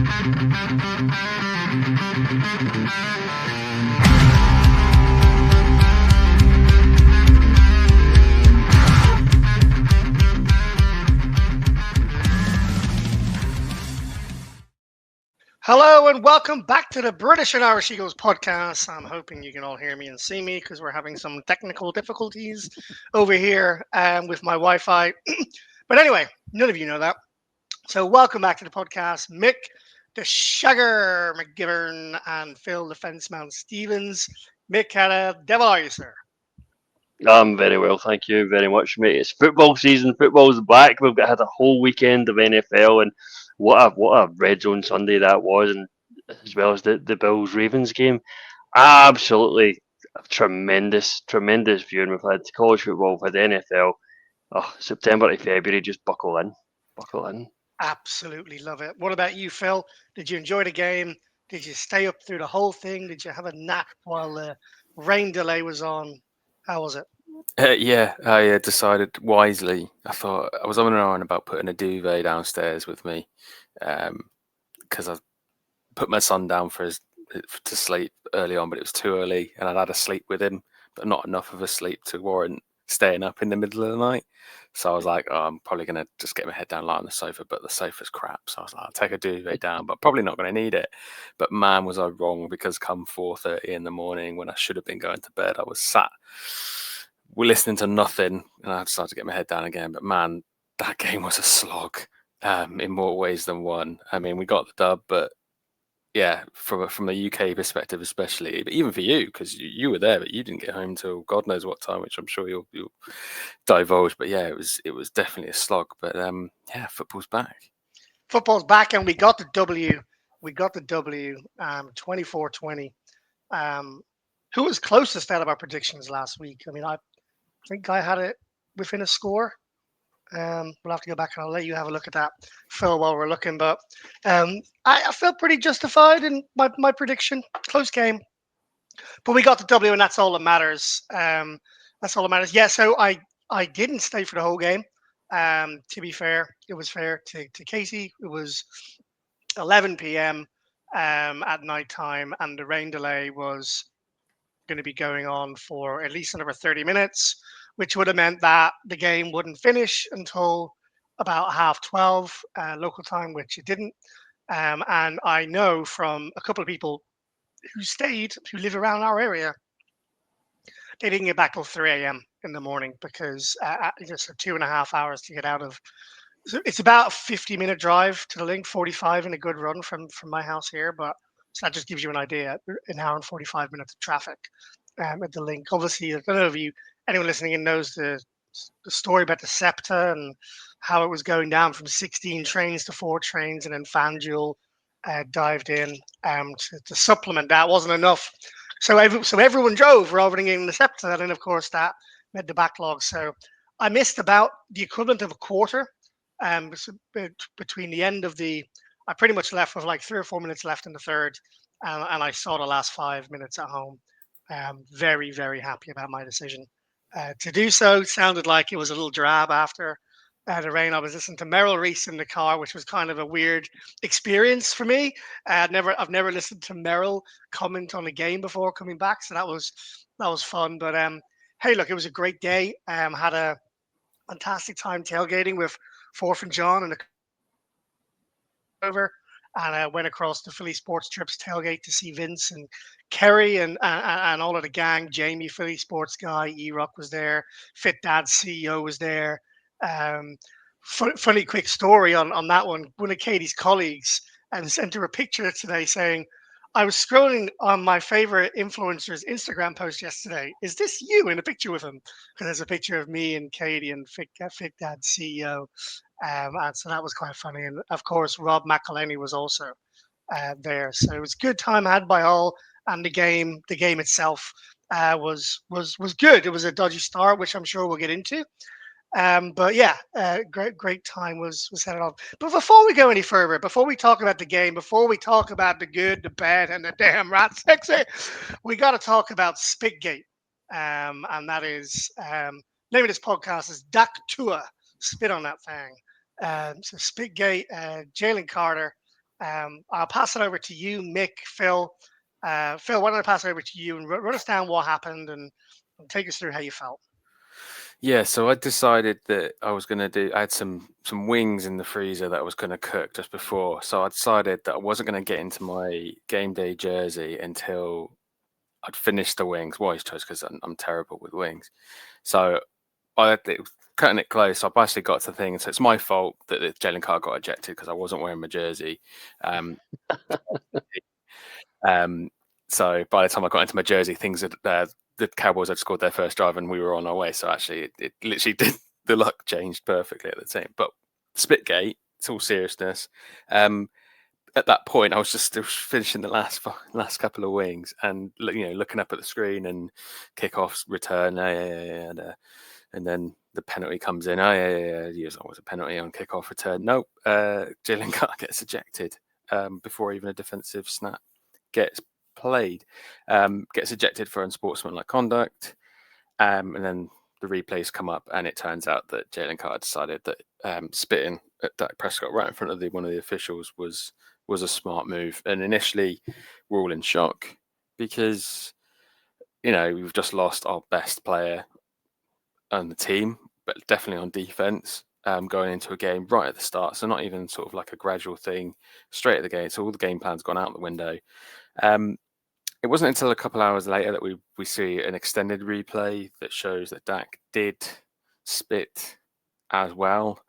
Hello and welcome back to the British and Irish Eagles podcast. I'm hoping you can all hear me and see me because we're having some technical difficulties over here with my Wi-Fi. But anyway, none of you know that. So welcome back to the podcast. Mick, the Shagger McGivern, and Phil, the Fenceman Stevens. Mick, how the devil are you, sir? I'm very well, thank you very much, mate. It's football season. Football's back. We've had a whole weekend of NFL, and what a red zone Sunday that was, and as well as the Bills Ravens game. Absolutely tremendous viewing. We've had college football, we've had NFL. Oh, September to February, just buckle in. Absolutely love it. What about you, Phil? Did you enjoy the game? Did you stay up through the whole thing? Did you have a nap while the rain delay was on? How was it? Yeah, I decided wisely. I thought I was on and on about putting a duvet downstairs with me, because I put my son down to sleep early on, but it was too early, and I'd had a sleep with him, but not enough of a sleep to warrant staying up in the middle of the night. So I was like, oh, I'm probably gonna just get my head down, lie on the sofa, but the sofa's crap. So I was like, I'll take a duvet down, but probably not going to need it. But man, was I wrong, because come 4:30 in the morning, when I should have been going to bed, I was sat. We're listening to nothing, and I decided to get my head down again. But man, that game was a slog, in more ways than one. I mean, we got the dub, but yeah, from the UK perspective, especially, but even for you, because you were there, but you didn't get home till God knows what time, which I'm sure you'll divulge. But yeah, it was definitely a slog. But yeah, football's back. Football's back, and we got the W. We got the W, 24-20. Who was closest out of our predictions last week? I mean, I think I had it within a score. We'll have to go back and I'll let you have a look at that, Phil, while we're looking. But I felt pretty justified in my prediction. Close game. But we got the W, and that's all that matters. That's all that matters. Yeah, so I didn't stay for the whole game. To be fair, it was fair to Casey. It was 11 p.m. At night time, and the rain delay was going to be going on for at least another 30 minutes, which would have meant that the game wouldn't finish until about 12:30 local time, which it didn't. And I know from a couple of people who stayed, who live around our area, they didn't get back till 3 a.m. in the morning because just 2.5 hours to get out of. So it's about a 50-minute drive to the link, 45 in a good run from my house here, but so that just gives you an idea. An hour and 45 minutes of traffic at the link. Obviously, I don't know if anyone listening in knows the story about the SEPTA and how it was going down from 16 trains to 4 trains, and then FanDuel dived in to supplement that. Wasn't enough. So everyone drove rather than getting the SEPTA, and then of course that made the backlog. So I missed about the equivalent of a quarter between the end of I pretty much left with like 3 or 4 minutes left in the third, and I saw the last 5 minutes at home. Very, very happy about my decision to do so. Sounded like it was a little drab after the rain. I was listening to Merrill Reese in the car, which was kind of a weird experience for me. I've never listened to Merrill comment on a game before coming back, so that was fun. But hey, look, it was a great day. Had a fantastic time tailgating with Forth and John and over, and I went across the Philly Sports Trips tailgate to see Vince and Kerry and all of the gang. Jamie, Philly Sports guy, E-Rock was there. Fit Dad CEO was there. Funny quick story on that one. One of Katie's colleagues sent her a picture today saying, I was scrolling on my favorite influencer's Instagram post yesterday. Is this you in a picture with him? Because there's a picture of me and Katie and Fit Dad CEO. And so that was quite funny. And of course, Rob McElhenney was also there. So it was a good time had by all. And the game itself was good. It was a dodgy start, which I'm sure we'll get into. But yeah, great time was headed off. But before we go any further, before we talk about the game, before we talk about the good, the bad, and the damn rat sexy, we got to talk about SPITGATE. And that is name of this podcast is Tuah. Spit on that thing. So SPITGATE, Jalen Carter I'll pass it over to you, Mick, Phil. Phil, why don't I pass it over to you and run us down what happened and take us through how you felt. Yeah, so I decided that I was going to do. I had some wings in the freezer that I was going to cook just before. So I decided that I wasn't going to get into my game day jersey until I'd finished the wings. Wise choice, because I'm terrible with wings. So cutting it close. I basically got to the thing. So it's my fault that Jalen Carter got ejected because I wasn't wearing my jersey. So by the time I got into my jersey, things had the Cowboys had scored their first drive and we were on our way. So actually, it literally did. The luck changed perfectly at the time. But SPITGATE, it's all seriousness. At that point, I was just still finishing the last couple of wings and looking up at the screen and kickoffs, return, and then the penalty comes in. There's always a penalty on kickoff return. Nope, Jalen Carter gets ejected before even a defensive snap gets played, gets ejected for unsportsmanlike conduct, and then the replays come up, and it turns out that Jalen Carter decided that spitting at Dak Prescott right in front of one of the officials was a smart move. And initially, we're all in shock because we've just lost our best player on the team, but definitely on defense. Going into a game right at the start, so not even sort of like a gradual thing, straight at the game. So all the game plan's gone out the window. It wasn't until a couple hours later that we see an extended replay that shows that Dak did spit as well.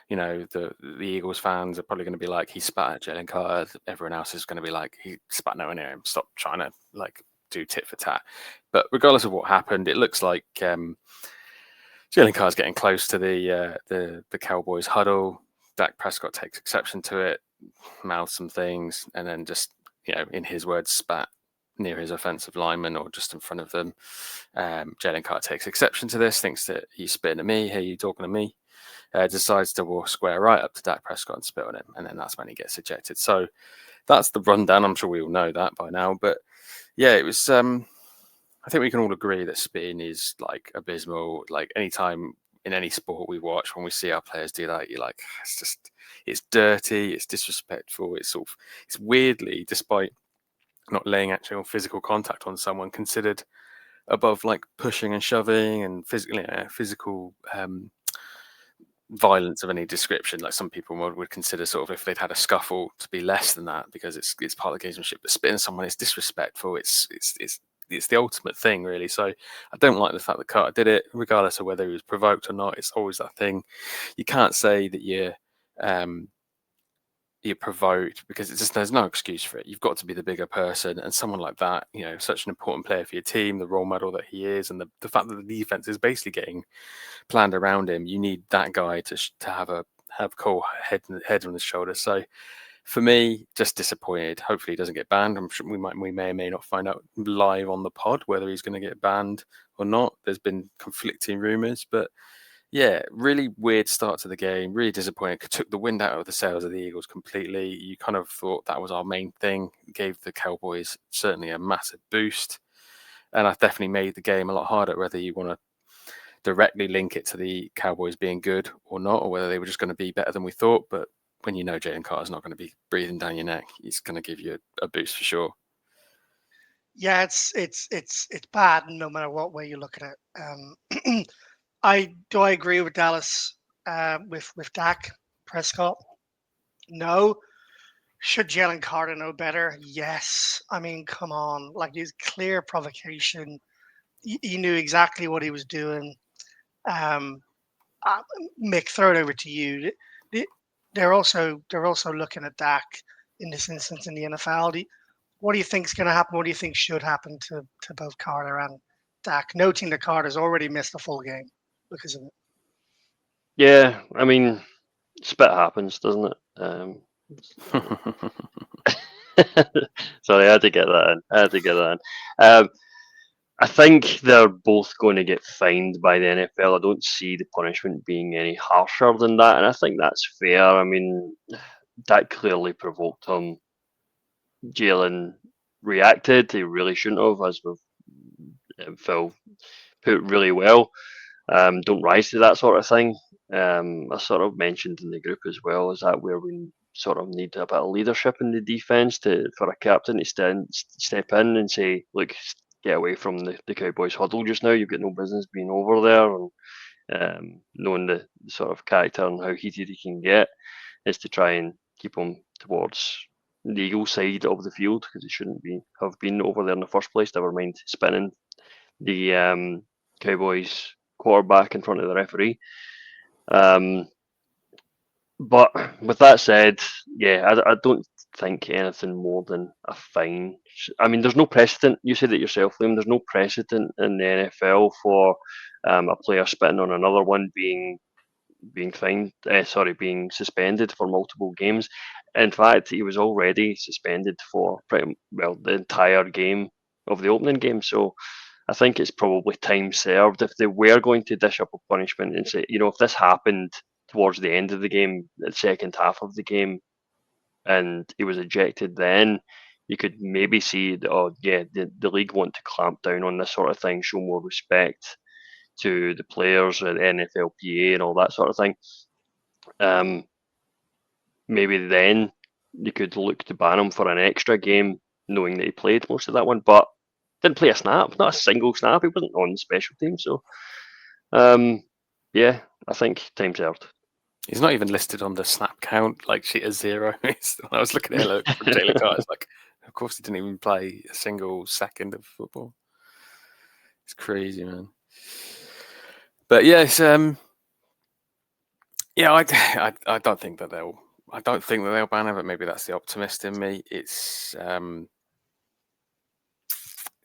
The Eagles fans are probably going to be like, he spat at Jalen Carter. Everyone else is going to be like, he spat nowhere near him. Stop trying to do tit for tat. But regardless of what happened, it looks like Jalen Carter's getting close to the Cowboys huddle. Dak Prescott takes exception to it, mouths some things, and then just in his words, spat near his offensive lineman or just in front of them. Jalen Carter takes exception to this, thinks that he's spitting at me. Hey, you talking to me? Decides to walk square right up to Dak Prescott and spit on him, and then that's when he gets ejected. So that's the rundown. I'm sure we all know that by now, but yeah, it was. I think we can all agree that spitting is abysmal. Anytime in any sport we watch, when we see our players do that, you're like, it's dirty, it's disrespectful, it's weirdly, despite not laying actual physical contact on someone, considered above pushing and shoving and physical violence of any description. Some people would consider sort of if they'd had a scuffle to be less than that because it's part of the gamesmanship. But spitting someone is disrespectful. It's the ultimate thing, really. So I don't like the fact that Carter did it, regardless of whether he was provoked or not. It's always that thing. You can't say that you're provoked because there's no excuse for it. You've got to be the bigger person, and someone like that, such an important player for your team, the role model that he is, and the fact that the defense is basically getting planned around him. You need that guy to have cool head on his shoulders. So for me, just disappointed. Hopefully he doesn't get banned. I'm sure we may or may not find out live on the pod whether he's going to get banned or not. There's been conflicting rumors, but yeah, really weird start to the game. Really disappointing. Took the wind out of the sails of the Eagles completely. You kind of thought that was our main thing. Gave the Cowboys certainly a massive boost. And I definitely made the game a lot harder, whether you want to directly link it to the Cowboys being good or not, or whether they were just going to be better than we thought. But when Jalen Carter's not going to be breathing down your neck, he's going to give you a boost for sure. Yeah, it's bad no matter what way you look at it. I agree with Dallas with Dak Prescott. No. Should Jalen Carter know better? Yes. I mean, come on. He's clear provocation. He knew exactly what he was doing. Mick, throw it over to you. They're also looking at Dak in this instance in the NFL. What do you think is going to happen? What do you think should happen to both Carter and Dak? Noting that Carter's already missed a full game because of it. Yeah, I mean, spit happens, doesn't it? Sorry, I had to get that in. I think they're both going to get fined by the NFL. I don't see the punishment being any harsher than that, and I think that's fair. I mean, that clearly provoked him. Jalen reacted. He really shouldn't have, as we've Phil put really well. Don't rise to that sort of thing. I sort of mentioned in the group as well, is that where we sort of need a bit of leadership in the defence for a captain to step in and say, look, get away from the Cowboys huddle just now. You've got no business being over there, and knowing the sort of character and how heated he can get, is to try and keep him towards the Eagle side of the field, because he shouldn't have been over there in the first place. Never mind spinning the Cowboys quarterback in front of the referee. But with that said, yeah, I don't think anything more than a fine. I mean, there's no precedent. You said it yourself, Liam. There's no precedent in the NFL for a player spitting on another one being fined. Being suspended for multiple games. In fact, he was already suspended for pretty well the entire game of the opening game. So I think it's probably time served. If they were going to dish up a punishment and say, if this happened towards the end of the game, the second half of the game, and he was ejected, then you could maybe see, the league want to clamp down on this sort of thing, show more respect to the players and NFLPA and all that sort of thing. Maybe then you could look to ban him for an extra game, knowing that he played most of that one, but didn't play a snap, not a single snap. He wasn't on the special team, so yeah, I think time served. He's not even listed on the snap count, like sheet as 0. When I was looking at it from Jalen Carter, it's like, of course he didn't even play a single second of football. It's crazy, man. But yes, I don't think that they'll ban him, but maybe that's the optimist in me. It's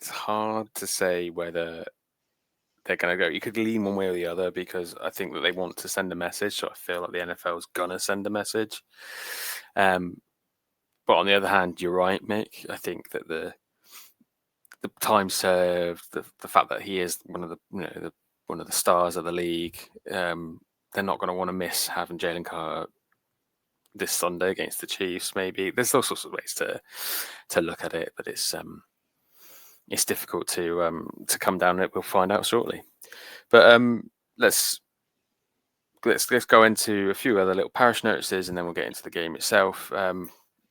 hard to say whether they're going to go. You could lean one way or the other, because I think that they want to send a message. So I feel like the NFL is going to send a message. But on the other hand, you're right, Mick. I think that the time served, the fact that he is one of the stars of the league, they're not going to want to miss having Jalen Carter this Sunday against the Chiefs. Maybe there's all sorts of ways to look at it, but it's difficult to come down on it. We'll find out shortly. But let's go into a few other little parish notices, and then we'll get into the game itself.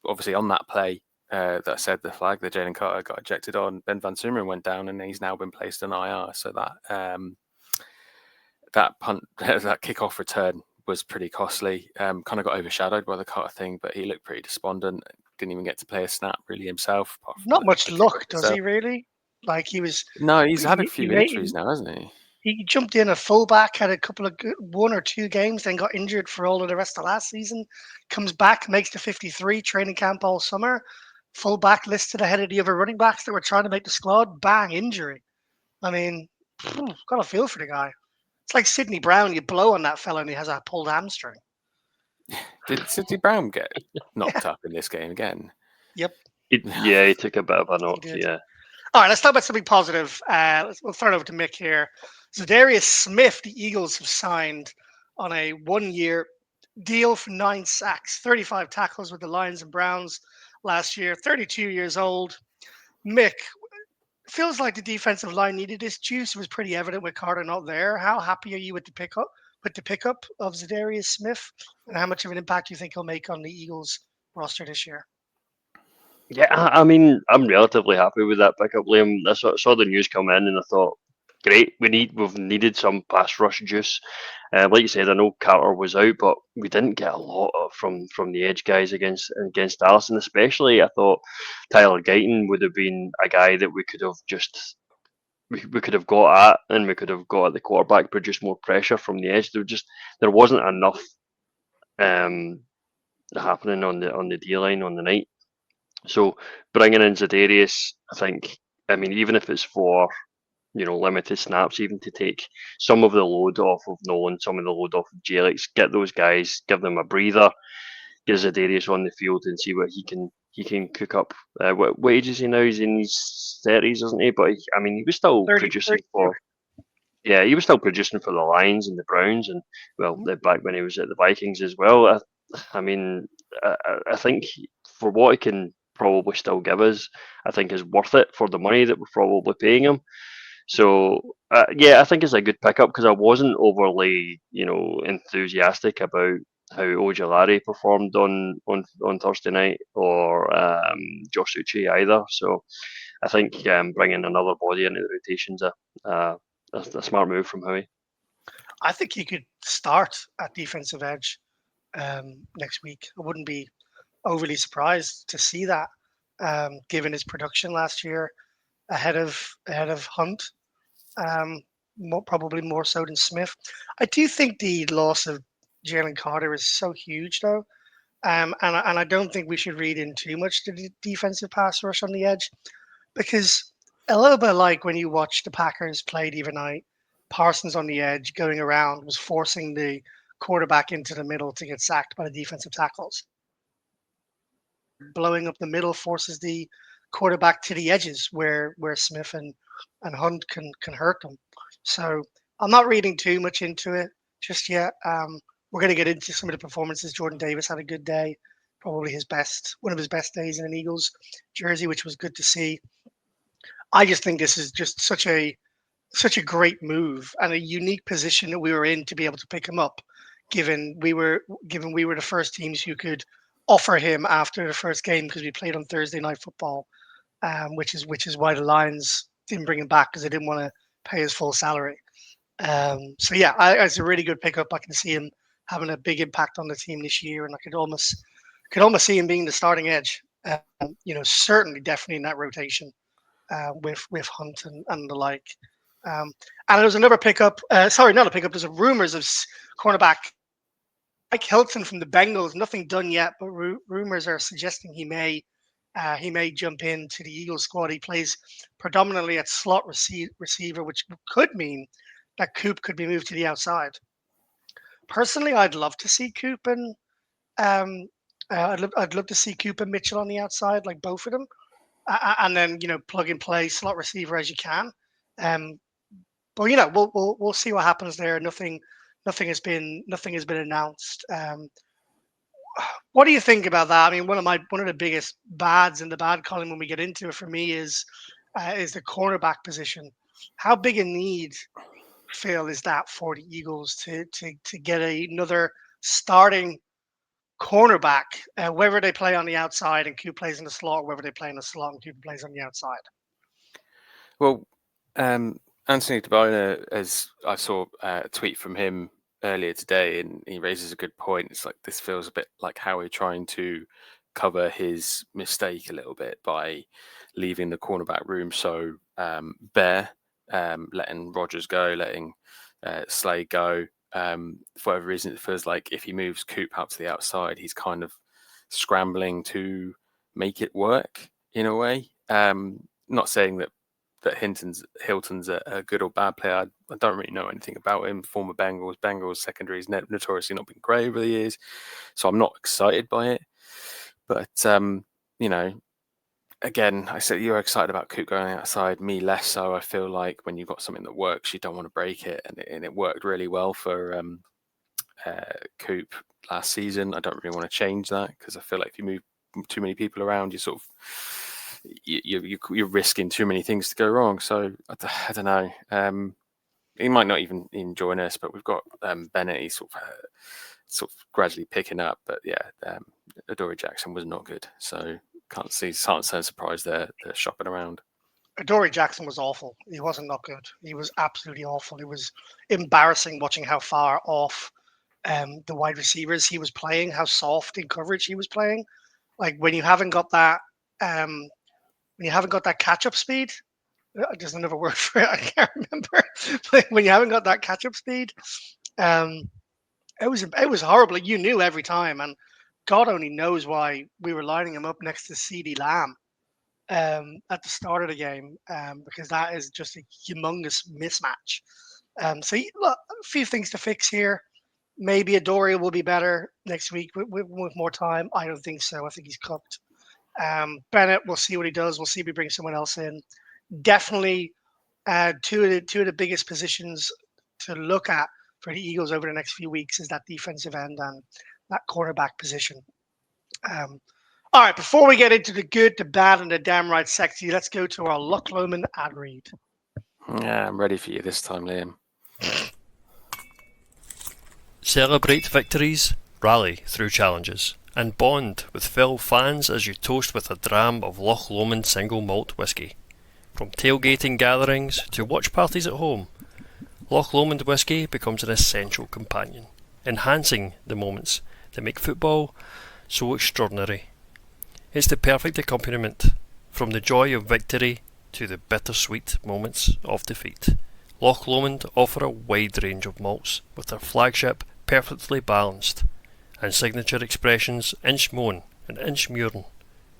Obviously, on that play that said the flag that Jalen Carter got ejected on, Ben Van Sumeren went down, and he's now been placed on IR. So that kickoff return was pretty costly. Kind of got overshadowed by the Carter thing, but he looked pretty despondent. Didn't even get to play a snap really himself. Not much luck, does he really? Like he was. No, he's had a few injuries now, hasn't he? He jumped in a fullback, had a couple of 1 or 2 games, then got injured for all of the rest of last season. Comes back, makes the 53 training camp all summer. Fullback listed ahead of the other running backs that were trying to make the squad. Bang, injury. I mean, got a feel for the guy. It's like Sidney Brown. You blow on that fella and he has a pulled hamstring. Did Sidney Brown get knocked up in this game again? Yep. He took a bit of a knock. Yeah. All right, let's talk about something positive. We'll turn it over to Mick here. Zadarius Smith, the Eagles have signed on a 1-year deal for 9 sacks, 35 tackles with the Lions and Browns last year, 32 years old. Mick, feels like the defensive line needed this juice. It was pretty evident with Carter not there. How happy are you with the pickup of Zadarius Smith, and how much of an impact do you think he'll make on the Eagles roster this year? Yeah, I mean, I'm relatively happy with that pickup, Liam. I saw the news come in, and I thought, great, we've needed some pass rush juice. Like you said, I know Carter was out, but we didn't get a lot from the edge guys against Dallas, and especially I thought Tyler Guyton would have been a guy that we could have we could have got at, and we could have got at the quarterback, produced more pressure from the edge. There wasn't enough happening on the D line on the night. So bringing in Zadarius, I mean, even if it's for limited snaps, even to take some of the load off of Nolan, some of the load off of Jelix, get those guys, give them a breather, get Zadarius on the field and see what he can cook up. What age is he now? He's in his 30s, isn't he? But he was still producing for. Yeah, he was still producing for the Lions and the Browns, and back when he was at the Vikings as well. I think for what he can probably still give us, I think is worth it for the money that we're probably paying him. So I think it's a good pickup, because I wasn't overly enthusiastic about how Ojolari performed on Thursday night, or Josh Uche either. So I think bringing another body into the rotation's a smart move from Howie. I think he could start at defensive edge next week. I wouldn't be overly surprised to see that, given his production last year ahead of Hunt. Probably more so than Smith. I do think the loss of Jalen Carter is so huge, though, and I don't think we should read in too much to the defensive pass rush on the edge, because a little bit like when you watch the Packers play the other night, Parsons on the edge going around was forcing the quarterback into the middle to get sacked by the defensive tackles. Blowing up the middle forces the quarterback to the edges where Smith and Hunt can hurt them. So I'm not reading too much into it just yet. We're going to get into some of the performances. Jordan Davis had a good day, probably one of his best days in an Eagles jersey, which was good to see. I just think this is just such a great move and a unique position that we were in to be able to pick him up, given we were the first teams who could offer him after the first game, because we played on Thursday Night Football, which is why the Lions didn't bring him back, because they didn't want to pay his full salary. So yeah, it's a really good pickup. I can see him having a big impact on the team this year, and I could almost see him being the starting edge. Certainly, definitely in that rotation with Hunt and the like. And there's another pickup. Sorry, not a pickup. There's rumors of cornerback Mike Hilton from the Bengals. Nothing done yet, but rumors are suggesting he may jump into the Eagles squad. He plays predominantly at slot receiver, which could mean that Coop could be moved to the outside. Personally, I'd love to see Coop and I'd love to see Coop and Mitchell on the outside, like both of them, and then plug and play slot receiver as you can. But we'll see what happens there. Nothing has been announced. What do you think about that? I mean, one of the biggest bads in the bad column when we get into it for me is the cornerback position. How big a need, Phil, is that for the Eagles to get another starting cornerback, whether they play on the outside and Coop plays in the slot, or whether they play in the slot and Coop plays on the outside? Well, Anthony DeBona, as I saw a tweet from him earlier today, and he raises a good point. It's like this feels a bit like Howie trying to cover his mistake a little bit by leaving the cornerback room so bare, letting Rodgers go, letting Slade go. For whatever reason, it feels like if he moves Coop out to the outside, he's kind of scrambling to make it work in a way. Not saying that Hilton's a good or bad player. I don't really know anything about him. Former Bengals secondary's notoriously not been great over the years, so I'm not excited by it. But again, I said you're excited about Coop going outside. Me less so. I feel like when you've got something that works, you don't want to break it, and it worked really well for Coop last season. I don't really want to change that, because I feel like if you move too many people around, you sort of you're risking too many things to go wrong. So I don't know. He might not even join us, but we've got Bennett. He's sort of gradually picking up. But yeah, Adoree Jackson was not good. So can't sound surprised they're shopping around. Adoree Jackson was awful. He wasn't not good. He was absolutely awful. It was embarrassing watching how far off the wide receivers he was playing, how soft in coverage he was playing. Like when you haven't got that. When you haven't got that catch-up speed, there's another word for it, I can't remember. But when you haven't got that catch-up speed, it was horrible. You knew every time, and God only knows why we were lining him up next to CeeDee Lamb at the start of the game, because that is just a humongous mismatch. So look, a few things to fix here. Maybe Adoree will be better next week with more time. I don't think so. I think he's cooked. Bennett, we'll see what he does. We'll see if he brings someone else in. Definitely two of the biggest positions to look at for the Eagles over the next few weeks is that defensive end and that cornerback position. All right, before we get into the good, the bad, and the damn right sexy, let's go to our Loch Lomond ad read. Yeah, I'm ready for you this time, Liam. Celebrate victories, Rally through challenges and bond with fellow fans as you toast with a dram of Loch Lomond single malt whisky. From tailgating gatherings to watch parties at home, Loch Lomond whisky becomes an essential companion, enhancing the moments that make football so extraordinary. It's the perfect accompaniment, from the joy of victory to the bittersweet moments of defeat. Loch Lomond offer a wide range of malts, with their flagship perfectly balanced, and signature expressions Inchmoan and Inchmuren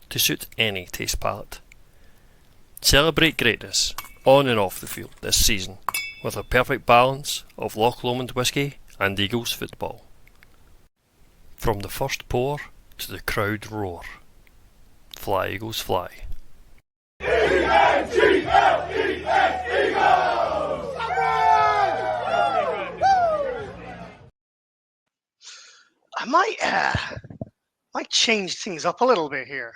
to suit any taste palate. Celebrate greatness on and off the field this season with a perfect balance of Loch Lomond whisky and Eagles football. From the first pour to the crowd roar, fly Eagles fly. I might change things up a little bit here,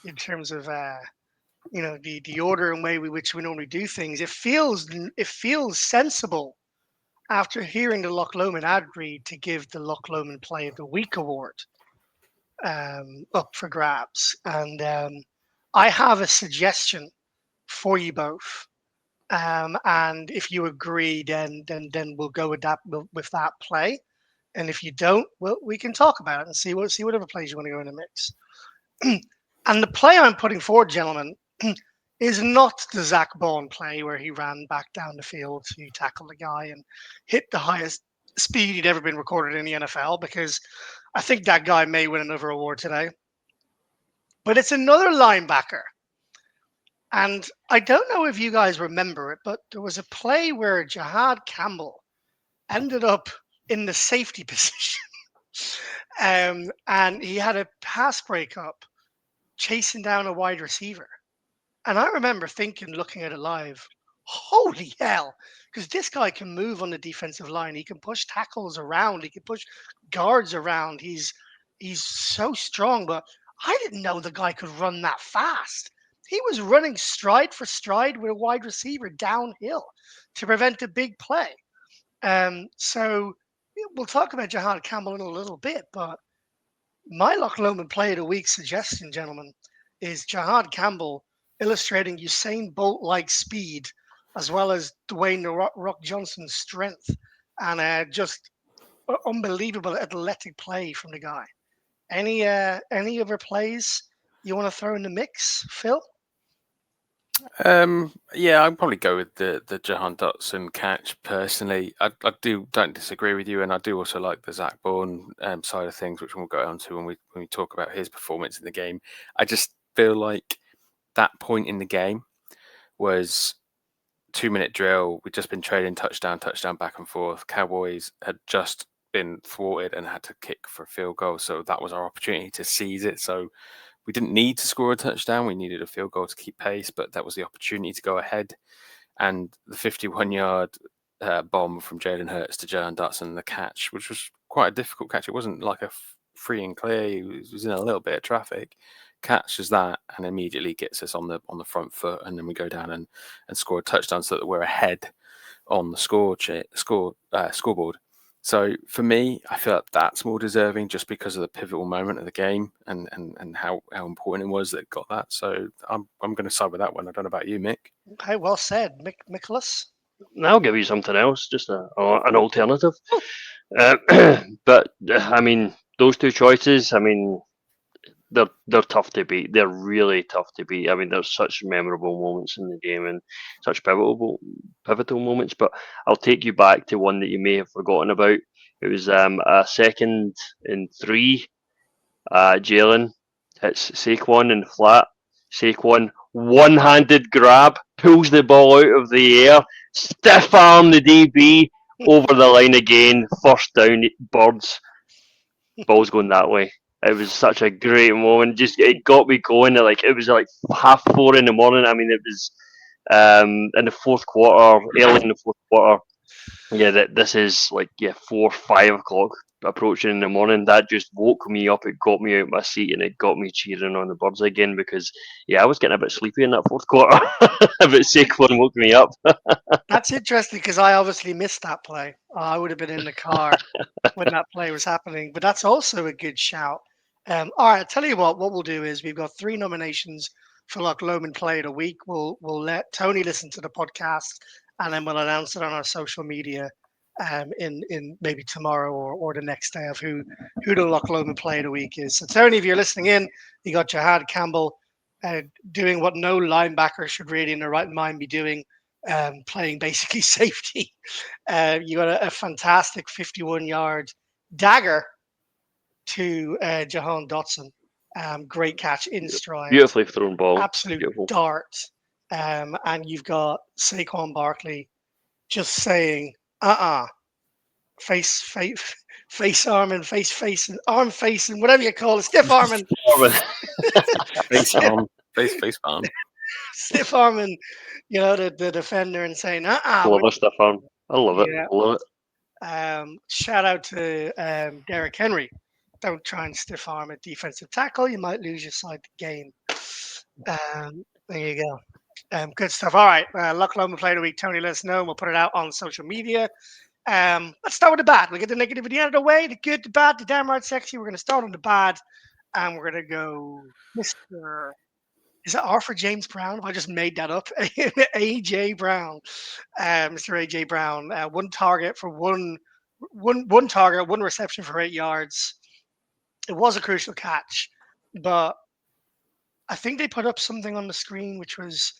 in terms of the order and way which we normally do things. It feels sensible after hearing the Loch Lomond ad read to give the Loch Lomond Play of the Week award up for grabs, and I have a suggestion for you both. And if you agree, then we'll go with that play. And if you don't, well, we can talk about it and see whatever plays you want to go in the mix. And the play I'm putting forward, gentlemen, is not the Zach Baughan play where he ran back down the field to tackle the guy and hit the highest speed he'd ever been recorded in the NFL, because I think that guy may win another award today. But it's another linebacker. And I don't know if you guys remember it, but there was a play where Jihad Campbell ended up in the safety position. And he had a pass breakup chasing down a wide receiver. And I remember thinking, looking at it live, holy hell, because this guy can move on the defensive line. He can push tackles around. He can push guards around. He's so strong, but I didn't know the guy could run that fast. He was running stride for stride with a wide receiver downhill to prevent a big play. So we'll talk about Jihad Campbell in a little bit, but my Loch Lomond Play of the Week suggestion, gentlemen, is Jihad Campbell illustrating Usain Bolt-like speed, as well as Dwayne "The Rock" Johnson's strength, and just unbelievable athletic play from the guy. Any other plays you want to throw in the mix, Phil? Yeah, I'd probably go with the Jahan Dotson catch personally. I don't disagree with you, and I do also like the Zach Baughan side of things, which we'll go on to when we talk about his performance in the game. I just feel like that point in the game was 2-minute drill. We'd just been trading touchdown back and forth. Cowboys had just been thwarted and had to kick for a field goal, so that was our opportunity to seize it. So we didn't need to score a touchdown. We needed a field goal to keep pace, but that was the opportunity to go ahead. And the 51-yard bomb from Jalen Hurts to Jahan Dotson, the catch, which was quite a difficult catch. It wasn't like a free and clear. He was in a little bit of traffic. Catches that and immediately gets us on the front foot, and then we go down and score a touchdown so that we're ahead on the scoreboard. So for me, I feel like that's more deserving just because of the pivotal moment of the game and how important it was that it got that. So I'm going to side with that one. I don't know about you, Mick. Okay, well said, Nicholas. I'll give you something else, just an alternative. But I mean, those two choices, I mean, they're tough to beat. They're really tough to beat. I mean, there's such memorable moments in the game and such pivotal moments. But I'll take you back to one that you may have forgotten about. It was a 2nd and 3. Jalen hits Saquon in the flat. Saquon one-handed grab, pulls the ball out of the air, stiff arm the DB over the line again. First down, birds. Ball's going that way. It was such a great moment. Just it got me going. It was like 4:30 in the morning. I mean, it was in the fourth quarter, early in the fourth quarter. Yeah, this is like 4, 5 o'clock approaching in the morning. That just woke me up. It got me out of my seat and it got me cheering on the Birds again because I was getting a bit sleepy in that fourth quarter. But Saquon woke me up. That's interesting because I obviously missed that play. I would have been in the car when that play was happening, but that's also a good shout. All right, I'll tell you what we'll do is we've got 3 nominations for Loch Lomond Play of the Week. We'll let Tony listen to the podcast and then we'll announce it on our social media in maybe tomorrow or the next day of who the Loch Lomond Play of the Week is. So Tony, if you're listening in, you got Jihad Campbell doing what no linebacker should really in their right mind be doing, playing basically safety. You got a fantastic 51-yard dagger to Jahan Dotson. Great catch in stride. Beautifully thrown ball. Absolute Beautiful. dart. And you've got Saquon Barkley just saying, face arming, and arm facing, whatever you call it, stiff arming, Face palm. Face palm. stiff arming, the defender and saying, Love a stiff arm. I love it. Yeah. I love it. Shout out to Derrick Henry. Don't try and stiff arm a defensive tackle. You might lose your side to game. There you go. Good stuff. All right. Loch Lomond Play of the Week. Tony, let us know. We'll put it out on social media. Let's start with the bad. We'll get the negativity out of the way. The good, the bad, the damn right sexy. We're going to start on the bad. And we're going to go Mr. Is that R for James Brown? I just made that up. AJ Brown. Mr. AJ Brown. One target for one target, one reception for 8 yards. It was a crucial catch, but I think they put up something on the screen which was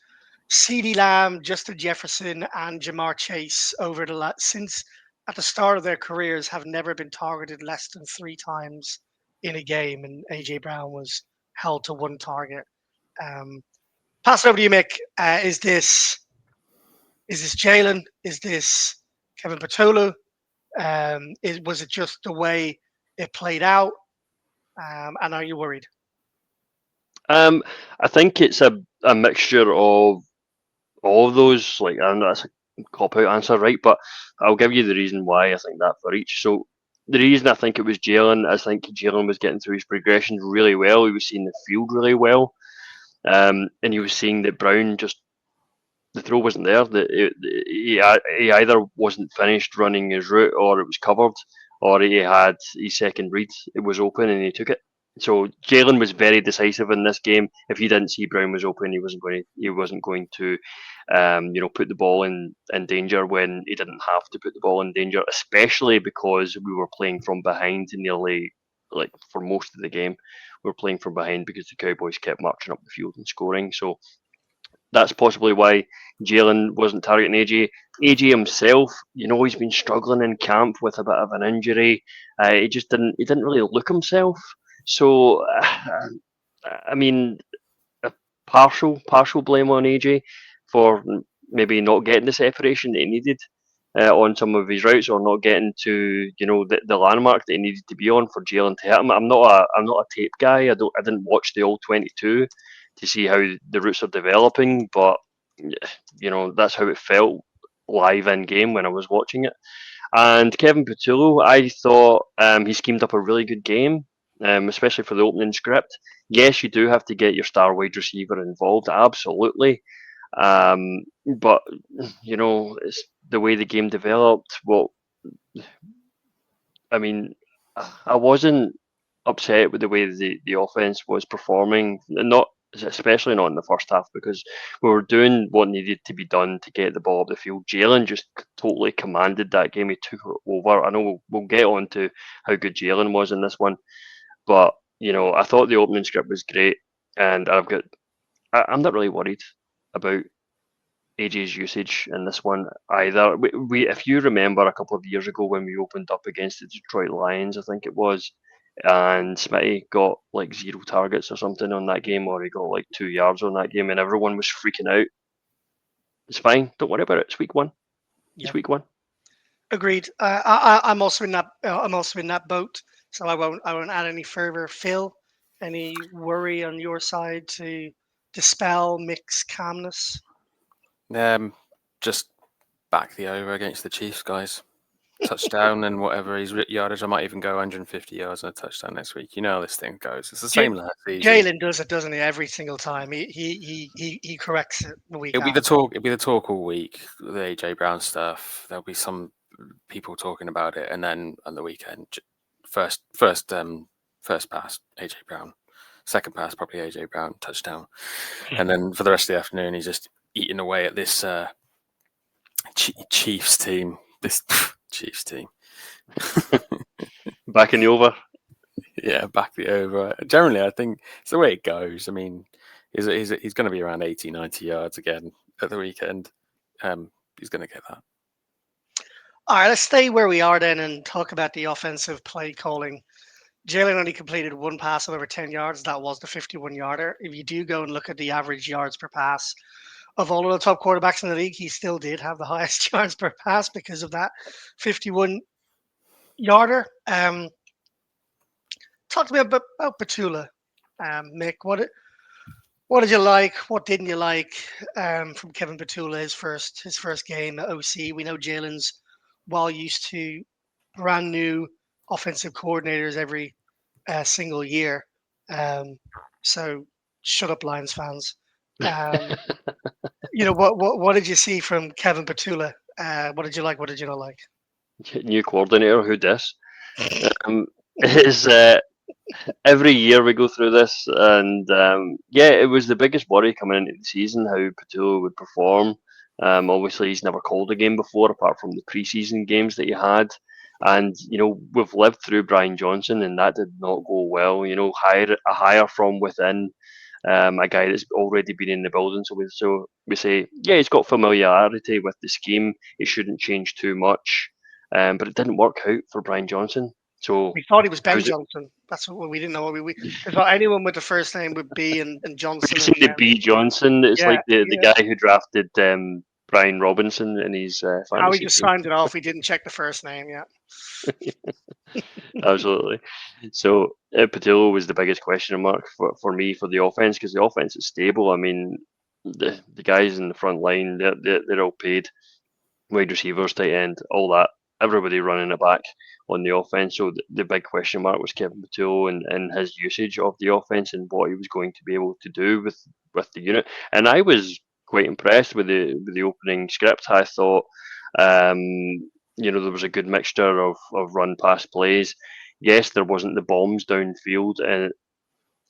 CeeDee Lamb, Justin Jefferson, and Jamar Chase since at the start of their careers have never been targeted less than 3 times in a game, and AJ Brown was held to 1 target. Pass it over to you, Mick. Is this Jalen? Is this Kevin Patulu? Was it just the way it played out? And are you worried? I think it's a mixture of all of those. Like, I know that's a cop-out answer, right? But I'll give you the reason why I think that for each. So the reason I think it was Jalen, I think Jalen was getting through his progressions really well. He was seeing the field really well. And he was seeing that Brown the throw wasn't there. He either wasn't finished running his route, or it was covered, or he had his second read. It was open and he took it. So Jalen was very decisive in this game. If he didn't see Brown was open, he wasn't going to put the ball in danger when he didn't have to put the ball in danger, especially because we were playing from behind nearly, like, for most of the game. We were playing from behind because the Cowboys kept marching up the field and scoring. So that's possibly why Jalen wasn't targeting AJ. AJ himself, he's been struggling in camp with a bit of an injury. He didn't really look himself. So, I mean, a partial blame on AJ for maybe not getting the separation that he needed on some of his routes, or not getting to the landmark that he needed to be on for Jalen to hit him. I'm not a tape guy. I didn't watch the all 22 to see how the routes are developing, but that's how it felt live in game when I was watching it. And Kevin Patullo, I thought he schemed up a really good game, especially for the opening script. Yes, you do have to get your star wide receiver involved, absolutely. But it's the way the game developed. I wasn't upset with the way the offense was performing, especially not in the first half, because we were doing what needed to be done to get the ball up the field. Jalen just totally commanded that game. He took it over. I know we'll get on to how good Jalen was in this one, but I thought the opening script was great, and I'm not really worried about AJ's usage in this one either. If you remember a couple of years ago when we opened up against the Detroit Lions, I think it was, and Smitty got like 0 targets or something on that game, or he got like 2 yards on that game, and everyone was freaking out. It's fine. Don't worry about it. It's week 1. It's week 1. Agreed. I'm also in that. I'm also in that boat, so I won't add any further. Phil, any worry on your side to dispel Mick's calmness? Just back the over against the Chiefs, guys. Touchdown and whatever his yardage. I might even go 150 yards and a touchdown next week. You know how this thing goes. It's the same last season. Jalen does it, doesn't he? Every single time he corrects it the week. It'll be the talk. It'll be the talk all week. The AJ Brown stuff. There'll be some people talking about it, and then on the weekend, first pass AJ Brown, second pass probably AJ Brown touchdown, and then for the rest of the afternoon he's just eating away at this Chiefs team. This Chiefs team. Back in the over. Yeah, back the over. Generally, I think it's the way it goes. I mean, he's going to be around 80, 90 yards again at the weekend. He's going to get that. All right, let's stay where we are then and talk about the offensive play calling. Jalen only completed one pass of over 10 yards. That was the 51-yarder. If you do go and look at the average yards per pass of all of the top quarterbacks in the league, he still did have the highest yards per pass because of that 51-yarder. Talk to me about Petula, Mick. What did you like? What didn't you like from Kevin Petula his first game at OC? We know Jalen's well used to brand new offensive coordinators every single year. So shut up, Lions fans. What did you see from Kevin Petula? What did you like? What did you not like? New coordinator, who dis? Is every year we go through this, and it was the biggest worry coming into the season how Petula would perform. Obviously, he's never called a game before, apart from the preseason games that he had. And we've lived through Brian Johnson, and that did not go well. Hire from within, a guy that's already been in the building. So we say, yeah, he's got familiarity with the scheme. He shouldn't change too much. But it didn't work out for Brian Johnson. So we thought he was Ben Johnson. That's what we didn't know. We thought anyone with the first name would be and Johnson. The B Johnson. It's like the guy who drafted Brian Robinson in his fantasy. How he just signed it off. We didn't check the first name yet. Absolutely. So Petula was the biggest question mark for me for the offense, because the offense is stable. I mean, the guys in the front line, they're all paid. Wide receivers, tight end, all that. Everybody running it back on the offense. So the big question mark was Kevin Petula and his usage of the offense and what he was going to be able to do with the unit. And I was quite impressed with the opening script. I thought, there was a good mixture of run pass plays. Yes, there wasn't the bombs downfield, and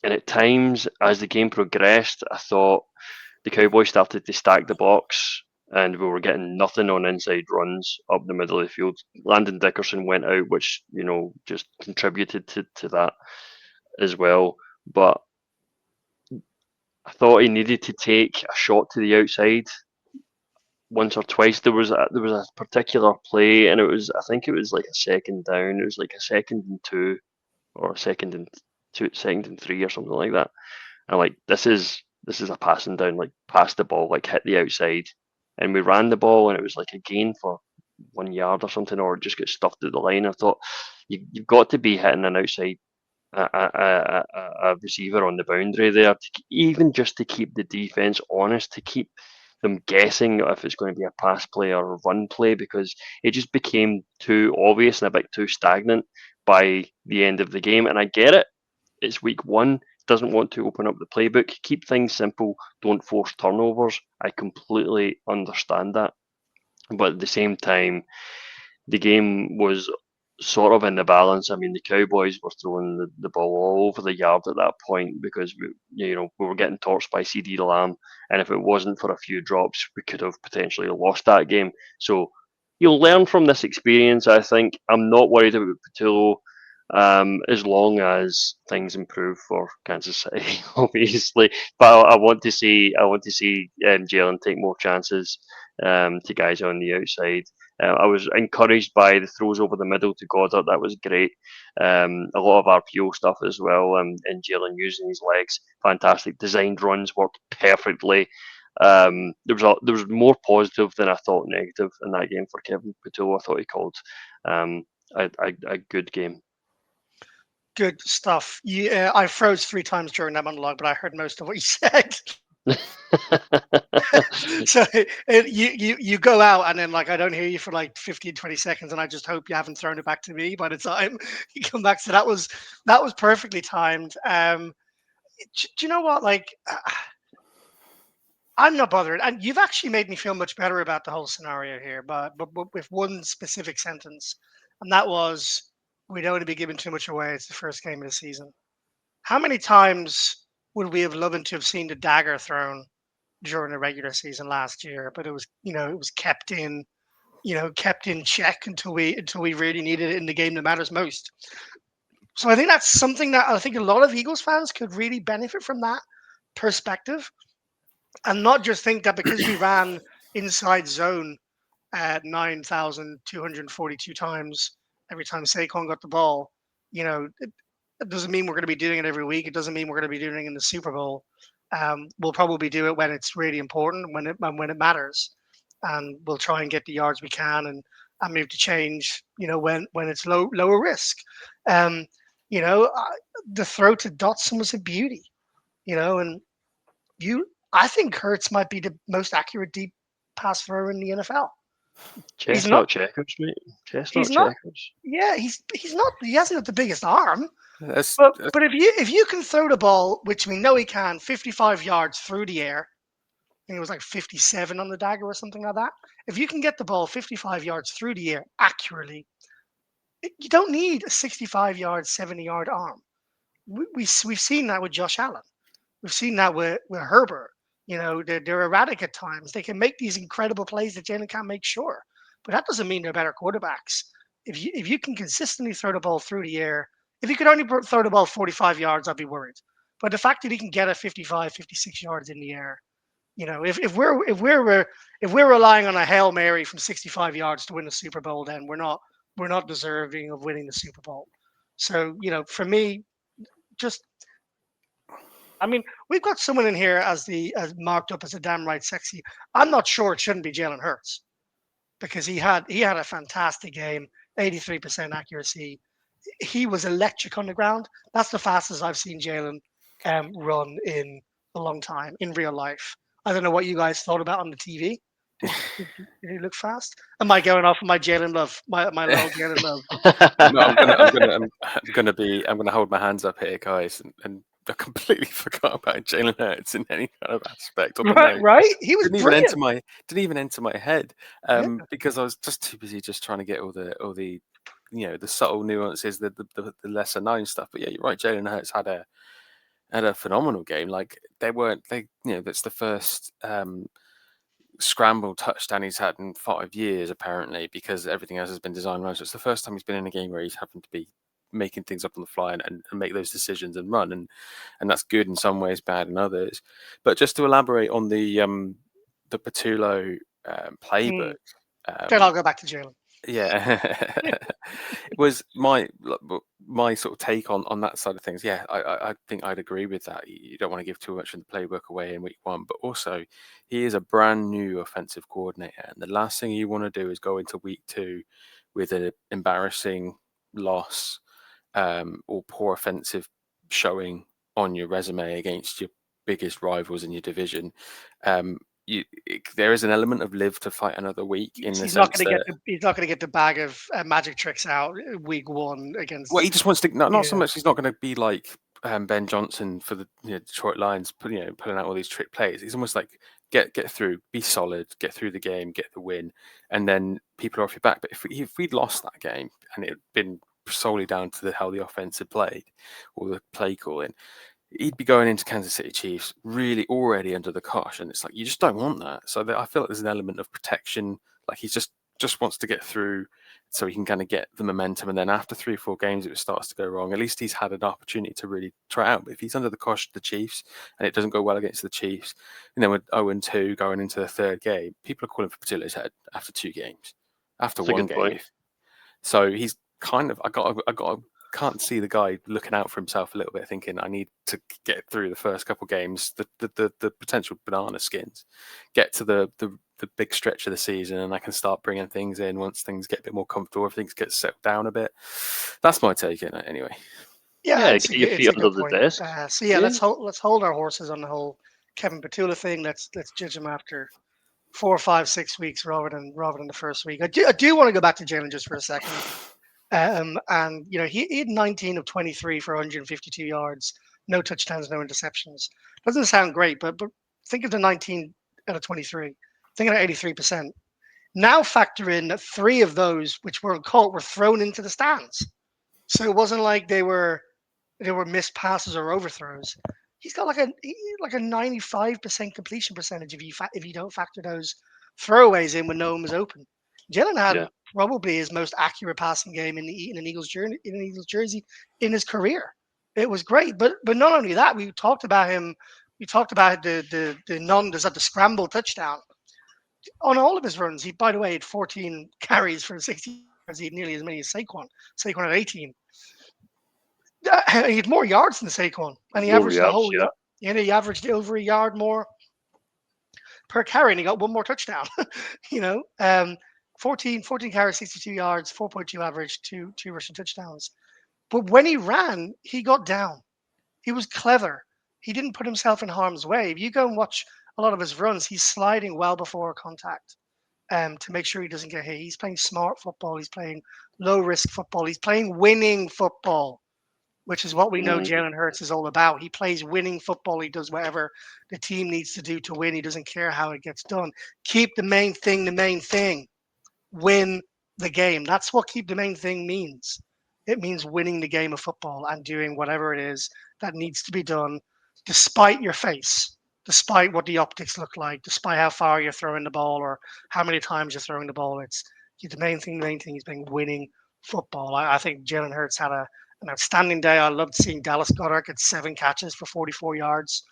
at times as the game progressed, I thought the Cowboys started to stack the box, and we were getting nothing on inside runs up the middle of the field. Landon Dickerson went out, which just contributed to that as well. But I thought he needed to take a shot to the outside once or twice. There was a particular play, and I think it was like a second down. It was like a 2nd and 2, or a 2nd and 3, or something like that. And like this is a passing down, like pass the ball, like hit the outside. And we ran the ball, and it was like a gain for 1 yard or something, or just get stuffed at the line. I thought you've got to be hitting an outside a receiver on the boundary there, even just to keep the defense honest, to keep them guessing if it's going to be a pass play or a run play, because it just became too obvious and a bit too stagnant by the end of the game. And I get it. It's week 1. Doesn't want to open up the playbook. Keep things simple. Don't force turnovers. I completely understand that. But at the same time, the game was sort of in the balance. I mean, the Cowboys were throwing the ball all over the yard at that point, because we were getting torched by CeeDee Lamb, and if it wasn't for a few drops, we could have potentially lost that game. So you'll learn from this experience, I think. I'm not worried about Petula. As long as things improve for Kansas City, obviously. But I want to see Jalen take more chances to guys on the outside. I was encouraged by the throws over the middle to Goddard. That was great. A lot of RPO stuff as well, and Jalen using his legs. Fantastic. Designed runs worked perfectly. There was more positive than I thought negative in that game for Kevin Petula. I thought he called a good game. Good stuff. I froze 3 times during that monologue, but I heard most of what you said. So you go out and then like I don't hear you for like 15, 20 seconds, and I just hope you haven't thrown it back to me by the time you come back. So that was perfectly timed. Do you know what? Like I'm not bothered, and you've actually made me feel much better about the whole scenario here. But with one specific sentence, and that was we don't want to be giving too much away. It's the first game of the season. How many times would we have loved to have seen the dagger thrown during the regular season last year? But it was, it was kept in, kept in check until we really needed it in the game that matters most. So I think that's something that I think a lot of Eagles fans could really benefit from that perspective, and not just think that because we ran inside zone at 9,242 times every time Saquon got the ball, it doesn't mean we're going to be doing it every week. It doesn't mean we're going to be doing it in the Super Bowl. We'll probably do it when it's really important, when it matters, and we'll try and get the yards we can and move to change. When it's lower risk. The throw to Dotson was a beauty. And I think Hurts might be the most accurate deep pass thrower in the NFL. He's not checkers, mate. He's not. Checkers. Yeah, he's not. He hasn't got the biggest arm. That's But if you can throw the ball, which we know he can, 55 yards through the air, I think it was like 57 on the dagger or something like that. If you can get the ball 55 yards through the air accurately, you don't need a 65-yard, 70-yard arm. We've seen that with Josh Allen. We've seen that with Herbert. They're erratic at times. They can make these incredible plays that Jalen can't make, sure. But that doesn't mean they're better quarterbacks. If you can consistently throw the ball through the air, if he could only throw the ball 45 yards, I'd be worried. But the fact that he can get it 55, 56 yards in the air, if we're relying on a Hail Mary from 65 yards to win the Super Bowl, then we're not deserving of winning the Super Bowl. So, for me, we've got someone in here as marked up as a damn right sexy. I'm not sure it shouldn't be Jalen Hurts, because he had a fantastic game, 83% accuracy. He was electric on the ground. That's the fastest I've seen Jalen run in a long time in real life. I don't know what you guys thought about on the TV. Did he look fast? Am I going off of my Jalen love, my little Jalen love? No, I'm gonna hold my hands up here, guys, and I completely forgot about Jalen Hurts in any kind of aspect. Right? He was brilliant. Didn't even enter my head because I was just too busy just trying to get all the the subtle nuances, the lesser known stuff. But yeah, you're right. Jalen Hurts had a phenomenal game. Like that's the first scramble touchdown he's had in 5 years, apparently, because everything else has been designed right. So it's the first time he's been in a game where he's happened to be making things up on the fly and make those decisions and run, and that's good in some ways, bad in others. But just to elaborate on the Patullo playbook, then I'll go back to Jalen. Yeah, it was my sort of take on that side of things. Yeah, I think I'd agree with that. You don't want to give too much of the playbook away in week one, but also he is a brand new offensive coordinator, and the last thing you want to do is go into week two with an embarrassing loss or poor offensive showing on your resume against your biggest rivals in your division. There is an element of live to fight another week. He's not going to get the bag of magic tricks out week one against. Well, he just wants to not so much. He's not going to be like Ben Johnson for the Detroit Lions, pulling out all these trick plays. He's almost like get through, be solid, get through the game, get the win, and then people are off your back. But if we'd lost that game and it had been solely down to how the offense had played or the play calling, he'd be going into Kansas City Chiefs really already under the cosh, and it's like you just don't want that. So I feel like there's an element of protection. Like he just wants to get through, so he can kind of get the momentum. And then after 3 or 4 games, if it starts to go wrong, at least he's had an opportunity to really try out. But if he's under the cosh of the Chiefs and it doesn't go well against the Chiefs, and then with 0-2 going into the third game, people are calling for Patullo's head after 2 games, after That's one game. Point. So he's kind of can't see the guy looking out for himself a little bit, thinking I need to get through the first couple of games, the potential banana skins, get to the big stretch of the season, and I can start bringing things in once things get a bit more comfortable, if things get settled down a bit. That's my take on it, anyway. Yeah, get your feet under the desk. Let's hold our horses on the whole Kevin Petula thing. Let's judge him after 4, 5, 6 weeks rather than the first week. I do want to go back to Jalen just for a second. And he had 19 of 23 for 152 yards, no touchdowns, no interceptions. Doesn't sound great, but think of the 19 out of 23. Think of 83%. Now factor in that 3 of those which were caught were thrown into the stands. So it wasn't like they were missed passes or overthrows. He's got like a 95% completion percentage if you don't factor those throwaways in when no one was open. Jalen had probably his most accurate passing game in an Eagles jersey in his career. It was great, but not only that, we talked about him. We talked about the scramble touchdown on all of his runs. He, by the way, had 14 carries for 60 yards. He had nearly as many as Saquon. Saquon had 18. He had more yards than Saquon, and he averaged he averaged over a yard more per carry, and he got one more touchdown. 14 carries, 62 yards, 4.2 average, two rushing touchdowns. But when he ran, he got down. He was clever. He didn't put himself in harm's way. If you go and watch a lot of his runs, he's sliding well before contact to make sure he doesn't get hit. He's playing smart football. He's playing low-risk football. He's playing winning football, which is what we know Jalen Hurts is all about. He plays winning football. He does whatever the team needs to do to win. He doesn't care how it gets done. Keep the main thing. Win the game. That's what keep the main thing means. It means winning the game of football and doing whatever it is that needs to be done, despite your face, despite what the optics look like, despite how far you're throwing the ball or how many times you're throwing the ball. It's the main thing. The main thing is being winning football. I think Jalen Hurts had an outstanding day. I loved seeing Dallas Goedert get 7 catches for 44 yards.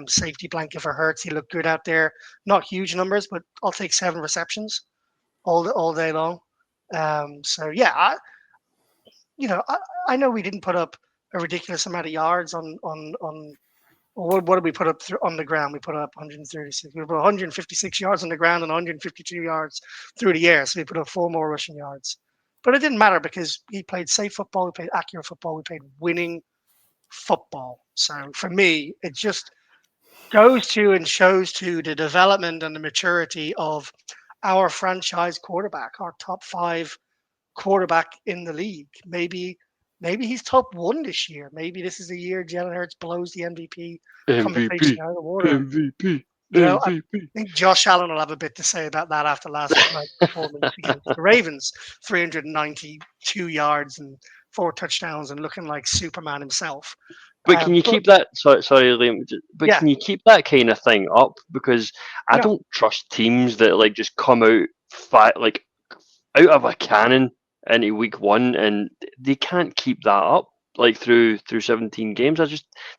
Safety blanket for Hurts. He looked good out there. Not huge numbers, but I'll take 7 receptions all day long. I know we didn't put up a ridiculous amount of yards on what did we put up on the ground? We put up 136. We put 156 yards on the ground and 152 yards through the air. So we put up 4 more rushing yards. But it didn't matter because he played safe football, we played accurate football, we played winning football. So for me, it just goes to and shows to the development and the maturity of our franchise quarterback, our top 5 quarterback in the league. Maybe he's top 1 this year. Maybe this is the year Jalen Hurts blows the MVP conversation out of the water. MVP. I think Josh Allen will have a bit to say about that after last night's performance against the Ravens. 392 yards and 4 touchdowns and looking like Superman himself. But can you keep that? Sorry, Liam. But can you keep that kind of thing up? Because I don't trust teams that just come out out of a cannon into week 1 and they can't keep that up through 17 games.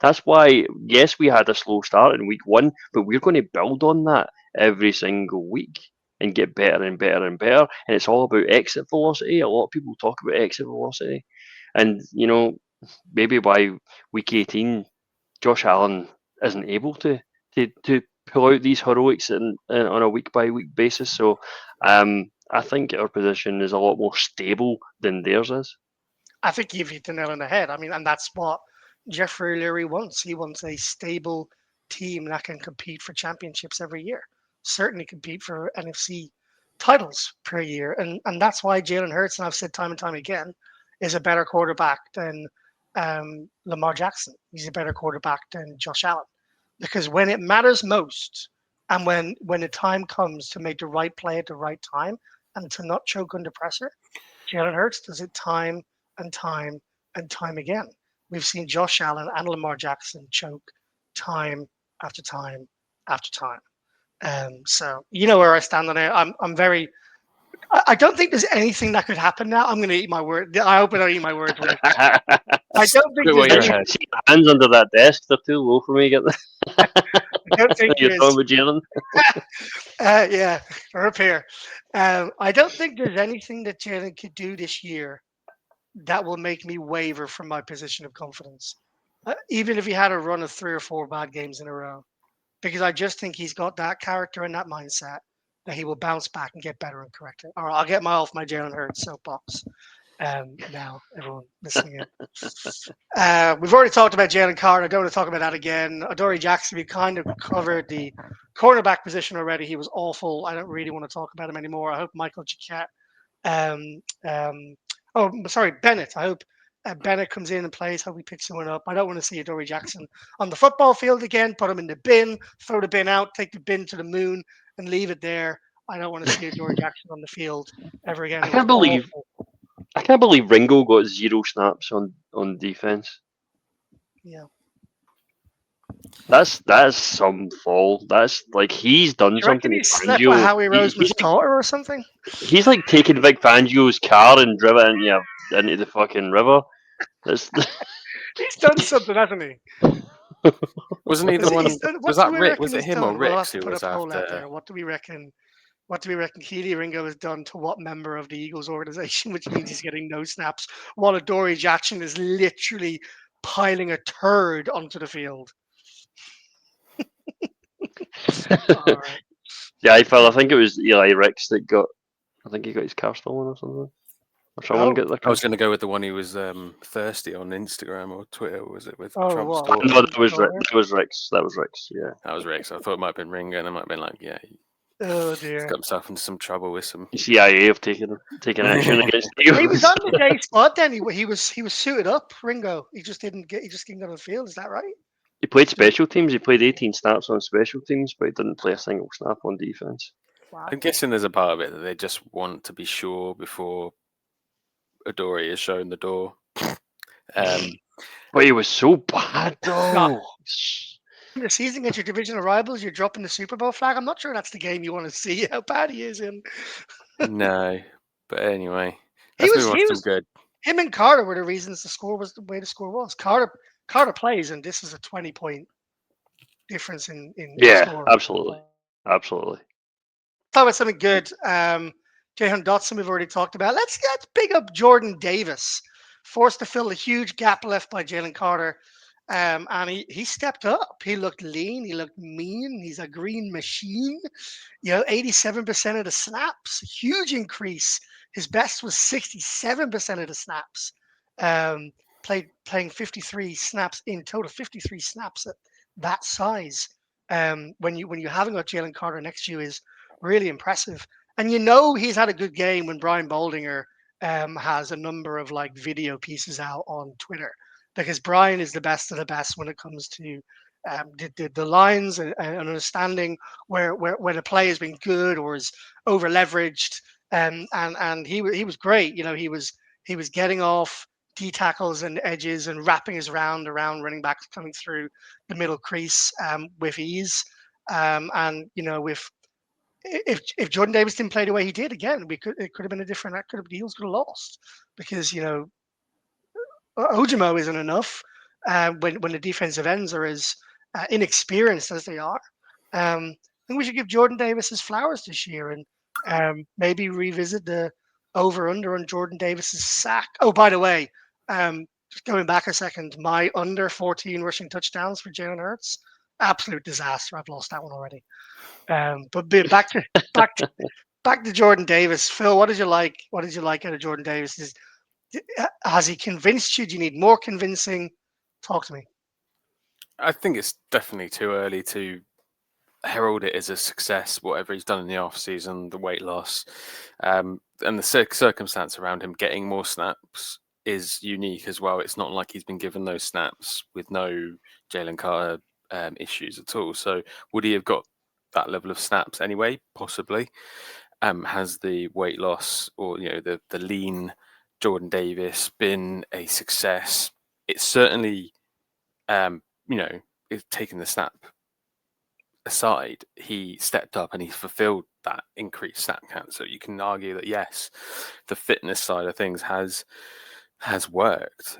That's why yes, we had a slow start in week 1, but we're going to build on that every single week and get better and better and better. And it's all about exit velocity. A lot of people talk about exit velocity, and maybe by week 18, Josh Allen isn't able to pull out these heroics on a week by week basis. So I think our position is a lot more stable than theirs is. I think you've hit the nail on the head. I mean, and that's what Jeffrey Leary wants. He wants a stable team that can compete for championships every year. Certainly compete for NFC titles per year. And that's why Jalen Hurts, and I've said time and time again, is a better quarterback than Lamar Jackson. He's a better quarterback than Josh Allen. Because when it matters most, and when the time comes to make the right play at the right time and to not choke under pressure, Jalen Hurts does it time and time and time again. We've seen Josh Allen and Lamar Jackson choke time after time after time. So you know where I stand on it. I'm very. I don't think there's anything that could happen now. I'm going to eat my word. I hope I don't eat my words. I don't think there's any, hands under that desk. They're too low for me. Get them. I don't think You're talking about Jalen. Yeah, for up here. I don't think there's anything that Jalen could do this year that will make me waver from my position of confidence. Even if he had a run of 3 or 4 bad games in a row, because I just think he's got that character and that mindset that he will bounce back and get better and correct it. All right, I'll get off my Jalen Hurts soapbox. Now everyone listening in. We've already talked about Jalen Carter. I don't want to talk about that again. Adoree Jackson, we kind of covered the cornerback position already. He was awful. I don't really want to talk about him anymore. I hope Michael Jacquet, Bennett. I hope Bennett comes in and plays. Hope he picks someone up. I don't want to see Adoree Jackson on the football field again. Put him in the bin, throw the bin out, take the bin to the moon, and leave it there. I don't want to see Adoree Jackson on the field ever again. I can't believe Ringo got 0 snaps on defense. Yeah. That's some fall. That's like he's done You reckon something. he slept with Howie Roseman's daughter or something? He's like taking Vic Fangio's car and driven into the fucking river. He's done something, hasn't he? Wasn't he the one? Was that Rick? Was it him or We'll have Rick to who put was a poll out after? there. What do we reckon? What do we reckon Keely Ringo has done to what member of the Eagles organization, which means he's getting no snaps, while Adoree Jackson is literally piling a turd onto the field? All right. Yeah, I think it was Eli Ricks that got. I think he got his car stolen or something. Or someone got their car. I was going to go with the one who was thirsty on Instagram or Twitter. Was it with Trump's what? daughter? No, that was Ricks. That was Ricks. Yeah, that was Ricks. I thought it might have been Ringo, and I might have been like, yeah. Oh He's dear. got himself into some trouble with some CIA have taken action against the Eagles. He was on the day spot. Then he was suited up. Ringo. He just didn't get on the field. Is that right? He played special teams. He played 18 snaps on special teams, but he didn't play a single snap on defense. Wow. I'm guessing there's a part of it that they just want to be sure before Adoree is shown the door. But he was so bad, though. The season against your divisional rivals, you're dropping the Super Bowl flag. I'm not sure that's the game you want to see how bad he is in. No, but anyway, he let's move on to was some good. Him and Carter were the reasons the score was the way the score was. Carter plays, and this is a 20-point difference in score. Absolutely. Talk about something good. Jahan Dotson, we've already talked about. Let's big up Jordan Davis, forced to fill the huge gap left by Jalen Carter. And he stepped up. He looked lean. He looked mean. He's a green machine. 87% of the snaps, huge increase. His best was 67% of the snaps. Playing 53 snaps in total, 53 snaps at that size. When you haven't got Jalen Carter next to you is really impressive. And he's had a good game when Brian Baldinger has a number of video pieces out on Twitter. Because Brian is the best of the best when it comes to the lines and understanding where a play has been good or is over leveraged, and he was great. He was getting off D tackles and edges and wrapping his around running backs coming through the middle crease with ease. If Jordan Davis didn't play the way he did again, it could have been a different. The Eagles could have lost because Ojimo isn't enough when the defensive ends are as inexperienced as they are. I think we should give Jordan Davis his flowers this year and maybe revisit the over-under on Jordan Davis's sack. Oh, by the way, just going back a second, my under 14 rushing touchdowns for Jalen Hurts, absolute disaster. I've lost that one already. But back to Jordan Davis. Phil, what did you like? What did you like out of Jordan Davis? Has he convinced you? Do you need more convincing? Talk to me. I think it's definitely too early to herald it as a success, whatever he's done in the off-season, the weight loss, and the circumstance around him getting more snaps is unique as well. It's not like he's been given those snaps with no Jalen Carter issues at all. So would he have got that level of snaps anyway? Possibly. Has the weight loss or the lean Jordan Davis been a success? It's certainly, if taking the snap aside, he stepped up and he fulfilled that increased snap count. So you can argue that yes, the fitness side of things has worked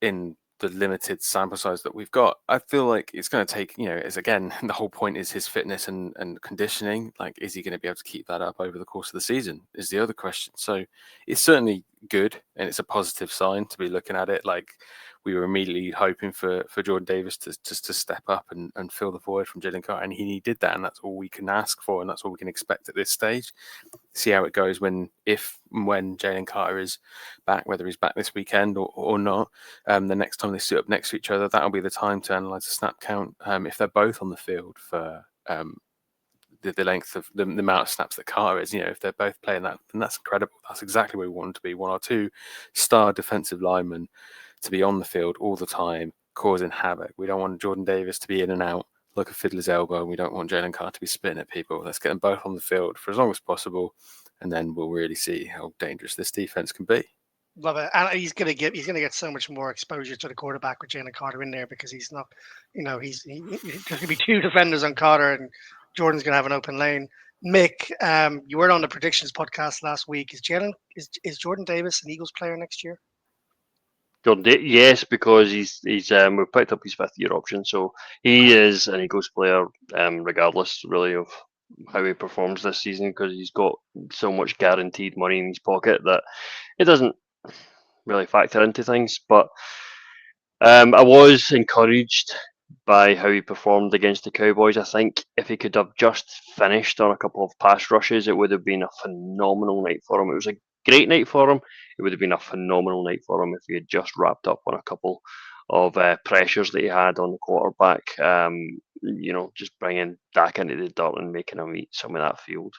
in the limited sample size that we've got. I feel like it's going to take, as again, the whole point is his fitness and conditioning. Like, is he going to be able to keep that up over the course of the season is the other question. So it's certainly good and it's a positive sign to be looking at it. Like, we were immediately hoping for Jordan Davis to step up and fill the void from Jalen Carter, and he did that, and that's all we can ask for, and that's all we can expect at this stage. See how it goes when Jalen Carter is back, whether he's back this weekend or not. The next time they sit up next to each other, that'll be the time to analyse the snap count. If they're both on the field for the length of the amount of snaps that Carter is, if they're both playing that, then that's incredible. That's exactly where we want to be. One or two star defensive linemen to be on the field all the time, causing havoc. We don't want Jordan Davis to be in and out like a fiddler's elbow. We don't want Jalen Carter to be spitting at people. Let's get them both on the field for as long as possible, and then we'll really see how dangerous this defense can be. Love it, and he's gonna get so much more exposure to the quarterback with Jalen Carter in there, because he's not, there's gonna be two defenders on Carter, and Jordan's gonna have an open lane. Mick, you were on the predictions podcast last week. Is Jordan Davis an Eagles player next year? Yes, because he's we've picked up his 5th-year option, so he is an Eagles player, regardless really of how he performs this season, because he's got so much guaranteed money in his pocket that it doesn't really factor into things. But I was encouraged by how he performed against the Cowboys. I think if he could have just finished on a couple of pass rushes, it would have been a phenomenal night for him. It was a great night for him. It would have been a phenomenal night for him if he had just wrapped up on a couple of pressures that he had on the quarterback. Just bringing Dak into the dirt and making him eat some of that field,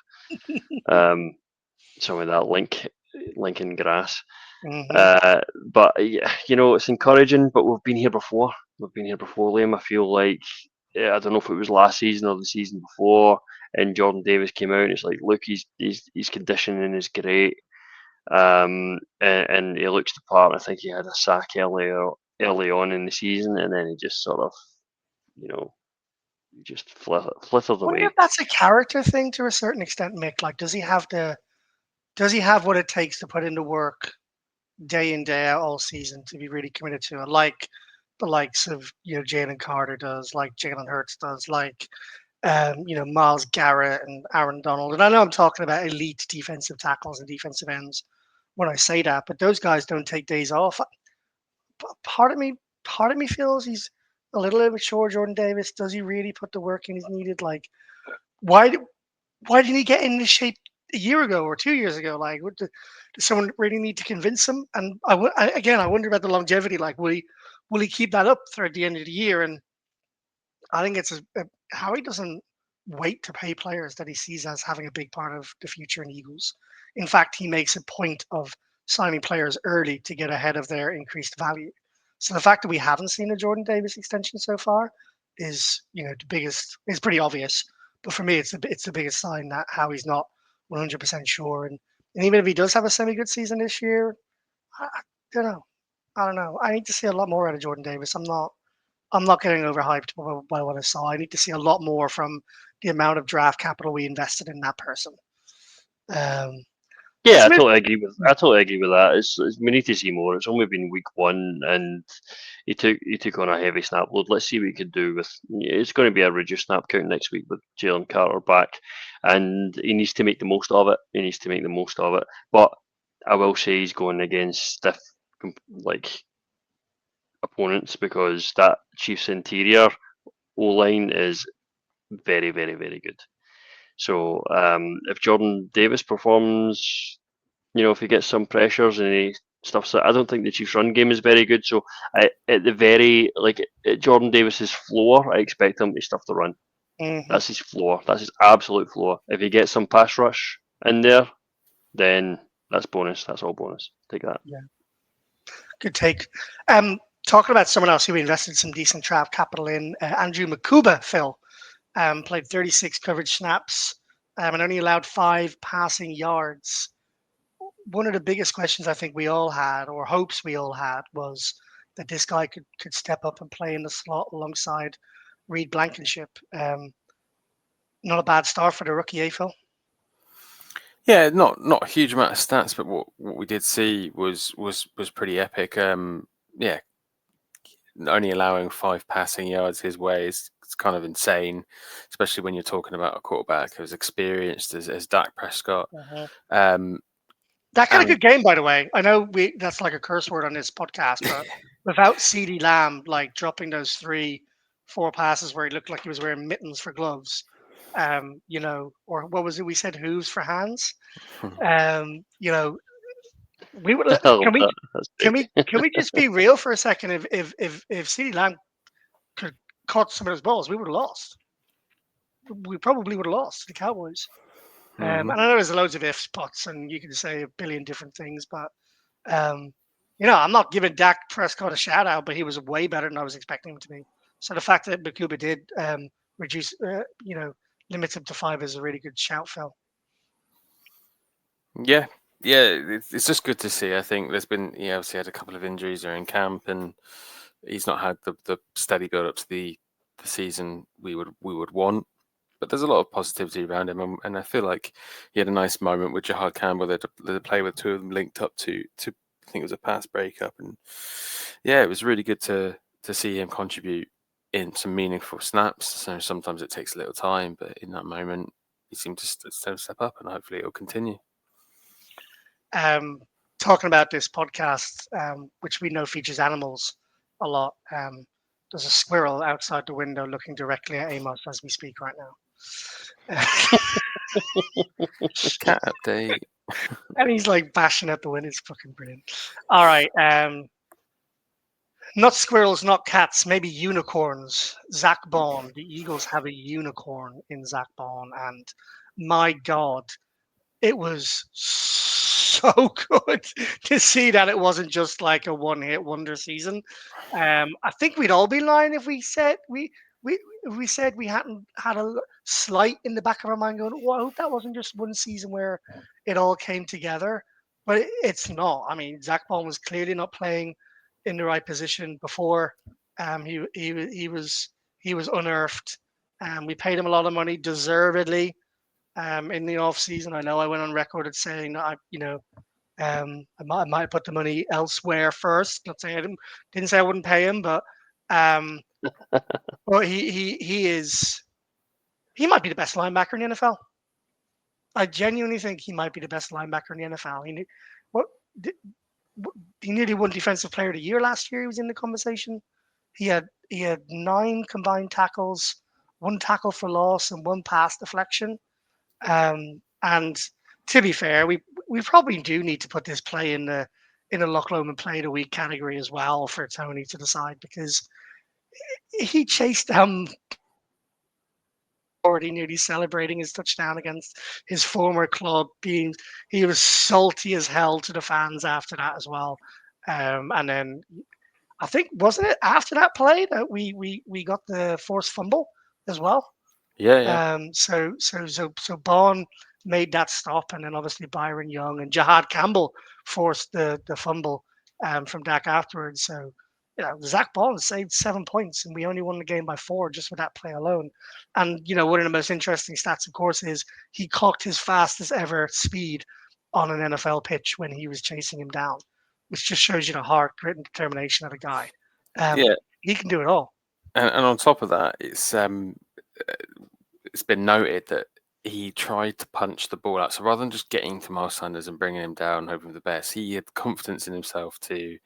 some of that Lincoln grass. Mm-hmm. But it's encouraging. But we've been here before. Liam. I feel like, I don't know if it was last season or the season before, and Jordan Davis came out and it's like, look, his conditioning is great, and he looks the part. I think he had a sack early on in the season, and then he just sort of, just flithered I wonder away. if that's a character thing to a certain extent, Mick. Like, does he have what it takes to put in the work day in, day out all season to be really committed to it, like the likes of Jalen Carter does, like Jalen Hurts does, like Myles Garrett and Aaron Donald. And I know I'm talking about elite defensive tackles and defensive ends when I say that, but those guys don't take days off. Part of me feels he's a little immature. Jordan Davis, does he really put the work in he's needed? Like, why didn't he get in this shape a year ago or 2 years ago? Like, does someone really need to convince him? And I wonder about the longevity. Like, will he keep that up throughout the end of the year? And I think it's how he doesn't wait to pay players that he sees as having a big part of the future in Eagles. In fact, he makes a point of signing players early to get ahead of their increased value. So the fact that we haven't seen a Jordan Davis extension so far is, the biggest. It's pretty obvious, but for me, it's the biggest sign that how he's not 100% sure. And even if he does have a semi-good season this year, I don't know. I don't know. I need to see a lot more out of Jordan Davis. I'm not getting overhyped by what I saw. I need to see a lot more from the amount of draft capital we invested in that person. Yeah, I totally agree with that. We need to see more. It's only been week 1, and he took on a heavy snap load. Let's see what he could do with. It's going to be a reduced snap count next week with Jalen Carter back, and he needs to make the most of it. But I will say he's going against stiff opponents, because that Chiefs interior O-line is very, very, very good. So if Jordan Davis performs, if he gets some pressures and he stuffs it, I don't think the Chiefs' run game is very good. So at Jordan Davis's floor, I expect him to stuff the run. Mm-hmm. That's his floor. That's his absolute floor. If he gets some pass rush in there, then that's bonus. That's all bonus. Take that. Yeah. Good take. Talking about someone else who we invested some decent draft capital in, Andrew Makuba, Phil, played 36 coverage snaps and only allowed 5 passing yards. One of the biggest questions I think we all had, or hopes we all had, was that this guy could step up and play in the slot alongside Reed Blankenship. Not a bad start for the rookie, Phil? Yeah, not a huge amount of stats, but what we did see was pretty epic. Yeah, only allowing 5 passing yards his way is kind of insane, especially when you're talking about a quarterback who's experienced as Dak Prescott. Uh-huh. That kind of good game, by the way. I know that's like a curse word on this podcast, but without CeeDee Lamb like dropping those 3-4 passes where he looked like he was wearing mittens for gloves, or what was it we said, hooves for hands? We would can we just be real for a second? If CeeDee Lamb could caught some of those balls, we would have lost. We probably would have lost to the Cowboys. And I know there's loads of ifs, buts, and you can say a billion different things, but I'm not giving Dak Prescott a shout out, but he was way better than I was expecting him to be. So the fact that Bakuba did reduce, limits him to 5 is a really good shout, Phil. Yeah, it's just good to see. I think there's been, obviously had a couple of injuries during camp, and he's not had the steady build up to the season we would want. But there's a lot of positivity around him, and I feel like he had a nice moment with Jahad Campbell. They play with two of them linked up to I think it was a pass breakup, and it was really good to see him contribute in some meaningful snaps. So sometimes it takes a little time, but in that moment, he seemed to step up, and hopefully it'll continue. Talking about this podcast, which we know features animals a lot. There's a squirrel outside the window looking directly at Amos as we speak right now. Cat update. And he's like bashing at the window. It's fucking brilliant. All right. Not squirrels, not cats, maybe unicorns. Zach Bond. The Eagles have a unicorn in Zach Bond. And my God, it was so good to see that it wasn't just like a one-hit wonder season. I think we'd all be lying if we said we hadn't had a slight in the back of our mind going, "Well, I hope that wasn't just one season where it all came together." But it's not. I mean, Zach Bond was clearly not playing in the right position before. He was unearthed. We paid him a lot of money, deservedly. In the off season, I know I went on record as saying that I might put the money elsewhere first. Not saying I didn't say I wouldn't pay him, but well, he might be the best linebacker in the NFL. I genuinely think he might be the best linebacker in the NFL. He nearly won Defensive Player of the Year last year. He was in the conversation. He had 9 combined tackles, 1 tackle for loss, and 1 pass deflection. And to be fair, we probably do need to put this play in the Loch Lomond Play of the Week category as well for Tony to decide, because he chased down already nearly celebrating his touchdown against his former club. He was salty as hell to the fans after that as well. And then I think, wasn't it after that play that we got the forced fumble as well? Yeah. So Bond made that stop, and then obviously Byron Young and Jahad Campbell forced the fumble from Dak afterwards. So Zach Bond saved 7 points, and we only won the game by 4 just with that play alone. And one of the most interesting stats, of course, is he clocked his fastest ever speed on an NFL pitch when he was chasing him down, which just shows you the heart, grit, and determination of the guy. He can do it all. And on top of that, it's been noted that he tried to punch the ball out. So rather than just getting to Miles Sanders and bringing him down, hoping for the best, he had confidence in himself to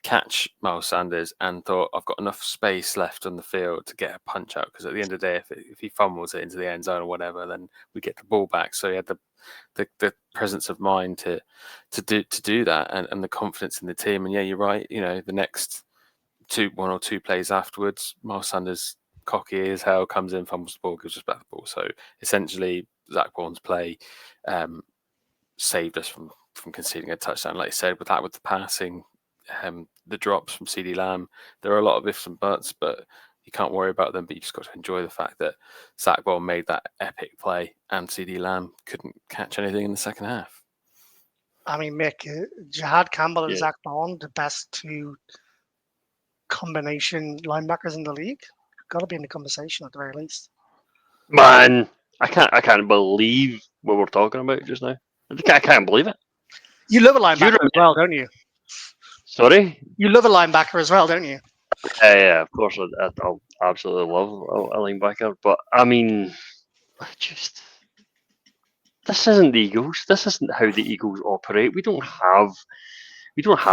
catch Miles Sanders and thought, I've got enough space left on the field to get a punch out, because at the end of the day, if he fumbles it into the end zone or whatever, then we get the ball back. So he had the presence of mind to do that, and the confidence in the team. And yeah, you're right. The next 1 or 2 plays afterwards, Miles Sanders, cocky as hell, comes in, fumbles the ball, gives us back the ball. So essentially, Zach Bond's play saved us from conceding a touchdown. Like you said, with the passing, the drops from CeeDee Lamb, there are a lot of ifs and buts, but you can't worry about them. But you just got to enjoy the fact that Zach Bond made that epic play, and CeeDee Lamb couldn't catch anything in the second half. I mean, Mick, Jahad Campbell and Zach Bond, the best 2 combination linebackers in the league. Got to be in the conversation at the very least. Man, I can't believe what we're talking about just now. I can't believe it. You love a linebacker as well, don't you? Sorry? You love a linebacker as well, don't you? Yeah, of course. I'll absolutely love a linebacker. But, I mean, this isn't the Eagles. This isn't how the Eagles operate. We don't have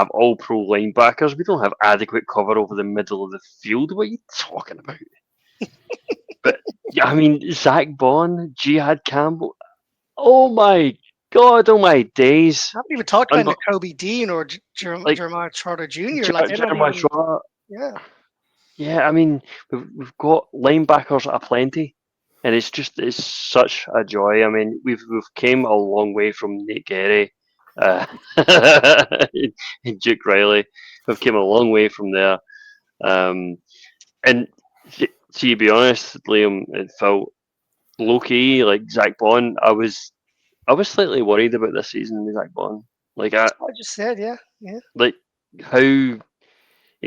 all pro linebackers. We don't have adequate cover over the middle of the field. What are you talking about? But yeah, I mean, Zach Bond, Jihad Campbell. Oh my God! Oh my days! I haven't even talked about Unbe- Nakobe Dean or like Jeremiah Trotter Jr. Like they're not Jeremiah even. Shaw. Yeah, Yeah, I mean, we've got linebackers aplenty, and it's such a joy. I mean, we've came a long way from Nate Gehry, uh, and Duke Riley. We've came a long way from there. Um, and to be honest, Liam, it felt low key like Zach Bond. I was slightly worried about this season with Zach Bond. Like I just said, yeah. like how he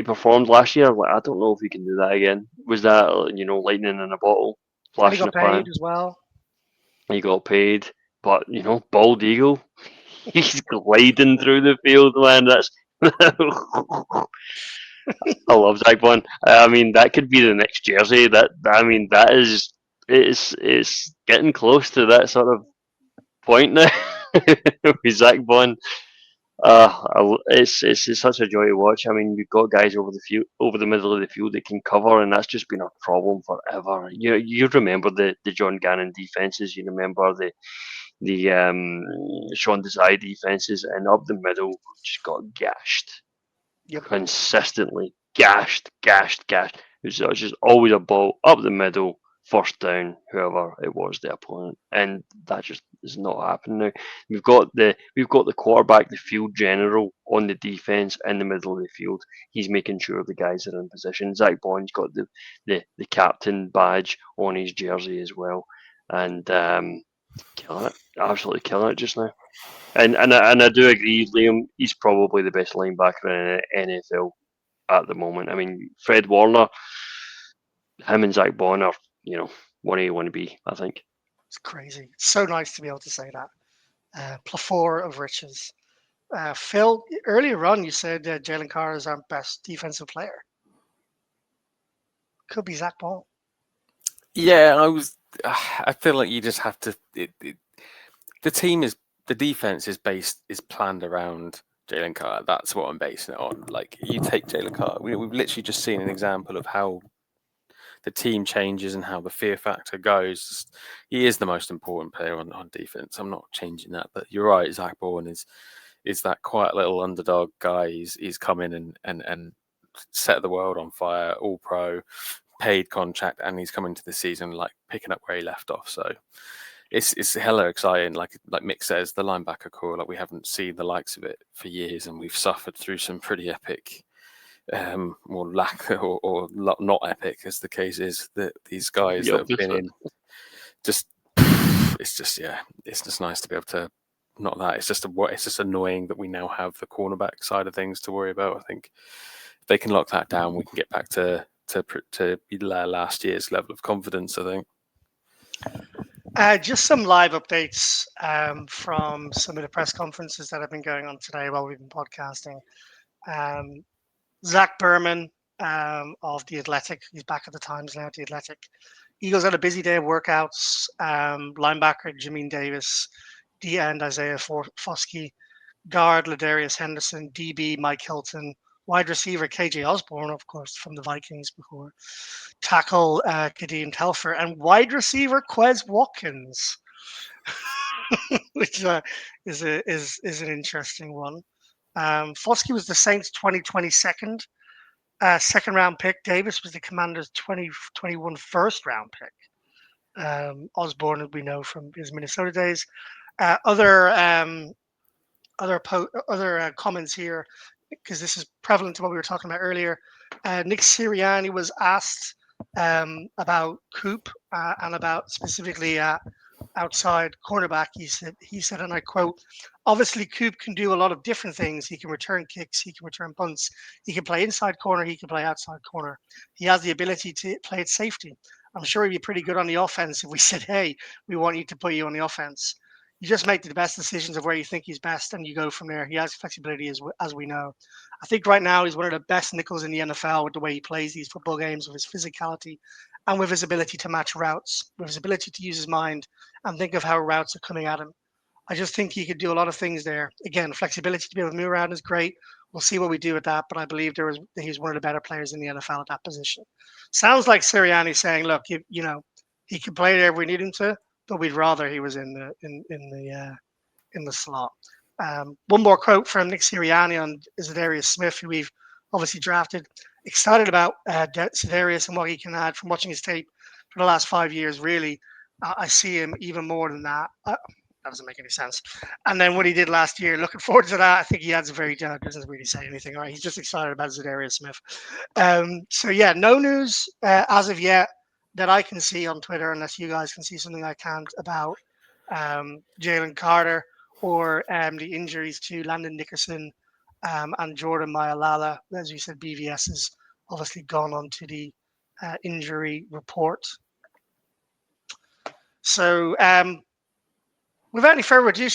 performed last year. Like, I don't know if he can do that again. Was that lightning in a bottle, And he flash in got a pan? paid as well. He got paid, but bald eagle. He's gliding through the field, man. That's I love Zach Bond. I mean, that could be the next jersey. I mean, that is it's getting close to that sort of point now with Zach Bond. It's such a joy to watch. I mean, we've got guys over the middle of the field that can cover, and that's just been a problem forever. You remember the John Gannon defenses. You remember the Sean Desai defenses, and up the middle just got gashed Yep. consistently. Gashed. It was just always a ball up the middle, first down, whoever it was, the opponent, and that just is not happening now. We've got the quarterback, the field general on the defense in the middle of the field. He's making sure the guys are in position. Zach Bond's got the captain badge on his jersey as well, and killing it, absolutely killing it just now. And I do agree, Liam. He's probably the best linebacker in the NFL at the moment. I mean, Fred Warner, him and Zach Bond are, one A, one B, I think. It's crazy. It's so nice to be able to say that. Plethora of riches. Phil, earlier on you said Jalen Carr is our best defensive player. Could be Zach Bond. Yeah, I feel like you just have to. The defense is planned around Jalen Carr. That's what I'm basing it on. Like, you take Jalen Carr, we've literally just seen an example of how the team changes and how the fear factor goes. He is the most important player on defense. I'm not changing that, but you're right. Zach Bourne is that quiet little underdog guy. He's come in and set the world on fire. All pro, paid contract, and he's coming to the season like picking up where he left off. So it's hella exciting. Like Mick says, the linebacker core, like we haven't seen the likes of it for years, and we've suffered through some pretty epic, or lack or not epic, as the case is. That these guys that have been in, it's just nice to be able to. Not that it's just annoying that we now have the cornerback side of things to worry about. I think if they can lock that down, we can get back to last year's level of confidence, I think. Just some live updates from some of the press conferences that have been going on today while we've been podcasting. Zach Berman of The Athletic, he's back at the Times now, The Athletic. Eagles had a busy day of workouts. Linebacker Jamin Davis, D end Isaiah Foskey, guard Ladarius Henderson, DB Mike Hilton, wide receiver KJ Osborne, of course, from the Vikings before, tackle Kadeem Telfer, and wide receiver Quez Watkins, which is an interesting one. Foskey was the Saints' 2020 second round pick. Davis was the Commanders' 2021 first round pick. Osborne, as we know from his Minnesota days. Other comments here, because this is prevalent to what we were talking about earlier. Nick Sirianni was asked about Coop and about specifically outside cornerback. He said, and I quote, "Obviously, Coop can do a lot of different things. He can return kicks, he can return punts, he can play inside corner, he can play outside corner. He has the ability to play at safety. I'm sure he'd be pretty good on the offense if we said, hey, we want you to put you on the offense. You just make the best decisions of where you think he's best, and you go from there. He has flexibility, as we know. I think right now he's one of the best nickels in the NFL with the way he plays these football games, with his physicality, and with his ability to match routes, with his ability to use his mind and think of how routes are coming at him. I just think he could do a lot of things there. Again, flexibility to be able to move around is great. We'll see what we do with that, but I believe he's one of the better players in the NFL at that position. Sounds like Sirianni saying, "Look, you know, he can play there if we need him to, but we'd rather he was in the slot." One more quote from Nick Sirianni on Zadarius Smith, who we've obviously drafted. Excited about Zadarius and what he can add from watching his tape for the last 5 years. Really, I see him even more than that. That doesn't make any sense. And then what he did last year, looking forward to that. I think he adds a very doesn't really say anything. Right? He's just excited about Zadarius Smith. So yeah, no news as of yet that I can see on Twitter, unless you guys can see something I can't, about Jalen Carter or the injuries to Landon Dickerson and Jordan Mailala. As you said, BVS has obviously gone on to the injury report. So without any further ado,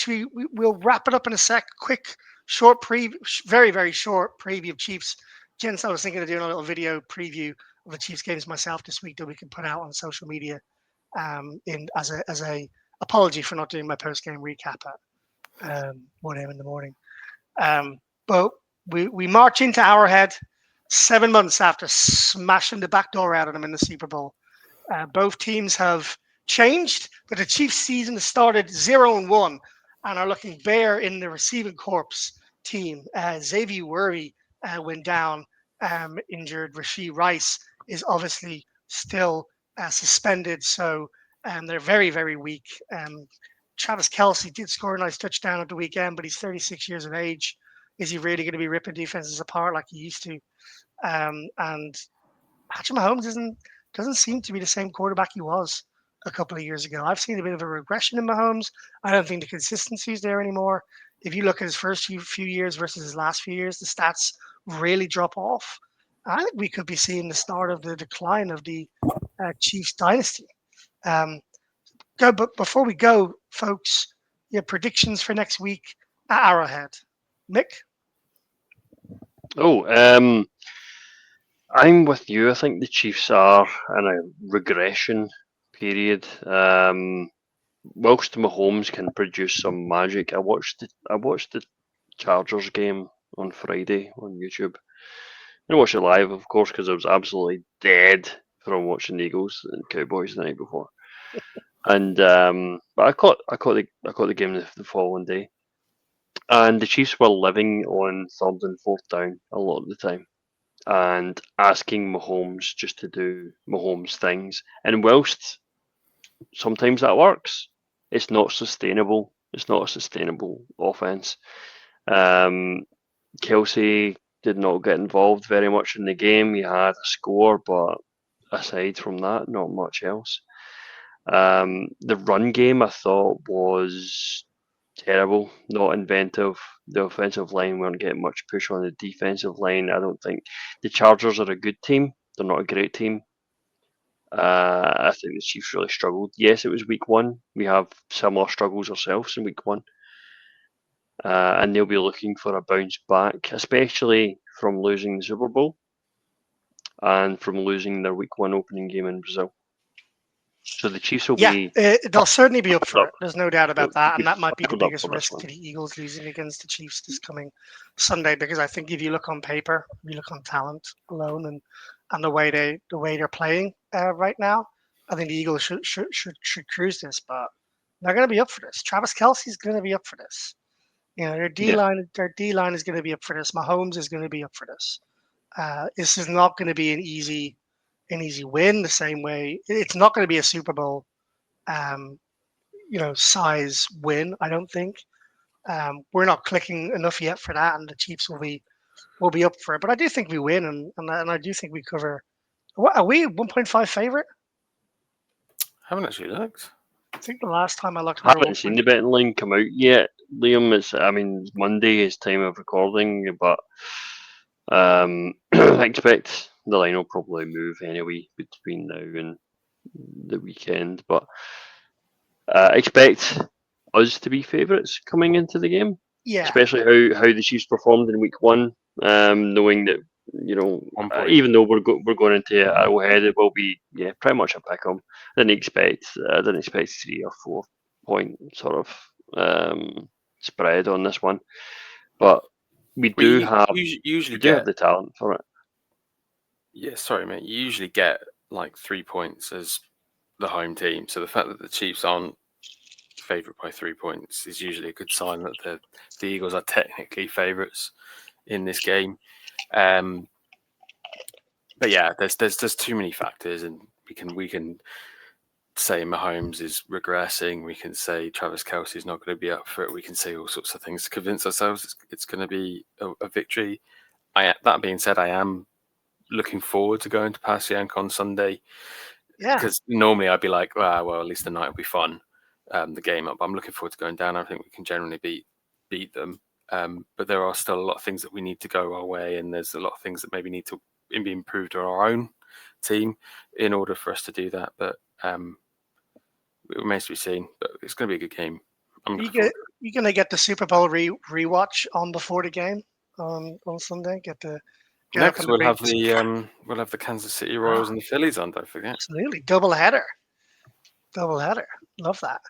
we'll wrap it up in a sec. Quick, short preview, very, very short preview of Chiefs. Gents, I was thinking of doing a little video preview of the Chiefs games myself this week that we can put out on social media as a apology for not doing my post-game recap at 1 a.m. in the morning. But we march into Arrowhead 7 months after smashing the back door out of them in the Super Bowl. Both teams have changed, but the Chiefs season started 0-1 and are looking bare in the receiving corps team. Xavier Worthy went down injured. Rashee Rice is obviously still suspended, so they're very, very weak. Travis Kelce did score a nice touchdown at the weekend, but he's 36 years of age. Is he really going to be ripping defenses apart like he used to? And Patrick Mahomes doesn't seem to be the same quarterback he was a couple of years ago. I've seen a bit of a regression in Mahomes. I don't think the consistency is there anymore. If you look at his first few years versus his last few years, the stats really drop off. I think we could be seeing the start of the decline of the Chiefs dynasty. But before we go, folks, your predictions for next week at Arrowhead. Mick? I'm with you. I think the Chiefs are in a regression period. Whilst Mahomes can produce some magic, I watched the Chargers game on Friday on YouTube. I didn't watch it live, of course, because I was absolutely dead from watching the Eagles and Cowboys the night before. And but I caught the game the following day, and the Chiefs were living on third and fourth down a lot of the time, and asking Mahomes just to do Mahomes things. And whilst sometimes that works, it's not sustainable. It's not a sustainable offense. Kelce did not get involved very much in the game. He had a score, but aside from that, not much else. The run game I thought was terrible, not inventive. The offensive line weren't getting much push on the defensive line. I don't think the Chargers are a good team. They're not a great team. I think the Chiefs really struggled. Yes, it was week one. We have similar struggles ourselves in week one. And they'll be looking for a bounce back, especially from losing the Super Bowl and from losing their week one opening game in Brazil. So the Chiefs will be... they'll certainly be up for it. There's no doubt about that. And that might be the build up biggest for this risk one. to the Eagles losing against the Chiefs this coming Sunday, because I think if you look on paper, you look on talent alone and the way they're playing right now, I think the Eagles should cruise this, but they're going to be up for this. Travis Kelce's going to be up for this. You know, their D-line is going to be up for this. Mahomes is going to be up for this. This is not going to be an easy win the same way. It's not going to be a Super Bowl, size win. I don't think. We're not clicking enough yet for that, and the Chiefs will be up for it. But I do think we win, and I do think we cover. What are we? 1.5 favorite? I haven't actually looked. I think the last time I looked, I haven't seen the betting line come out yet, Liam. Monday is time of recording, but I expect the line will probably move anyway between now and the weekend. But expect us to be favourites coming into the game. Yeah. Especially how the Chiefs performed in week one, knowing that even though we're going into Arrowhead, it will be pretty much a pick 'em. I didn't expect 3 or 4 point sort of spread on this one, but we do have the talent for it. Yeah, sorry, mate. You usually get like 3 points as the home team, so the fact that the Chiefs aren't favourite by 3 points is usually a good sign that the Eagles are technically favourites in this game. But yeah, there's too many factors, and we can say Mahomes is regressing. We can say Travis Kelce's not going to be up for it. We can say all sorts of things to convince ourselves it's going to be a victory. That being said, I am looking forward to going to Passyunk on Sunday. Yeah. Because normally I'd be like, well, at least the night will be fun, the game up. I'm looking forward to going down. I think we can generally beat them. But there are still a lot of things that we need to go our way, and there's a lot of things that maybe need to be improved on our own team in order for us to do that. But it remains to be seen. But it's going to be a good game. You're going to get the Super Bowl rewatch on before the game on Sunday. Next, we'll have the Kansas City Royals and the Phillies on. Don't forget. Absolutely, double header. Love that.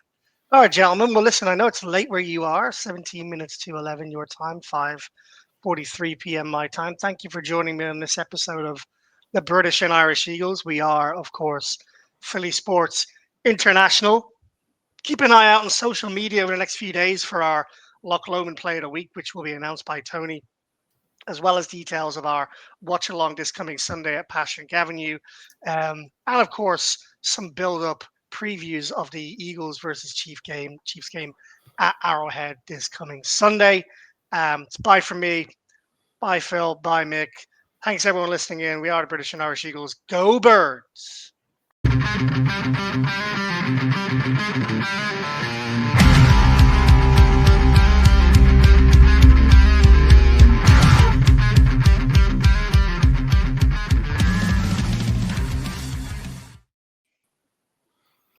All right, gentlemen. Well, listen. I know it's late where you are. 17 minutes to 11 your time. 5:43 p.m. my time. Thank you for joining me on this episode of the British and Irish Eagles. We are, of course, Philly Sports International. Keep an eye out on social media over the next few days for our Loch Lomond Play of the Week, which will be announced by Tony, as well as details of our watch along this coming Sunday at Passyunk Avenue. And of course, some build-up previews of the Eagles versus Chiefs game at Arrowhead this coming Sunday. It's bye from me. Bye, Phil. Bye, Mick. Thanks, everyone, listening in. We are the British and Irish Eagles. Go Birds!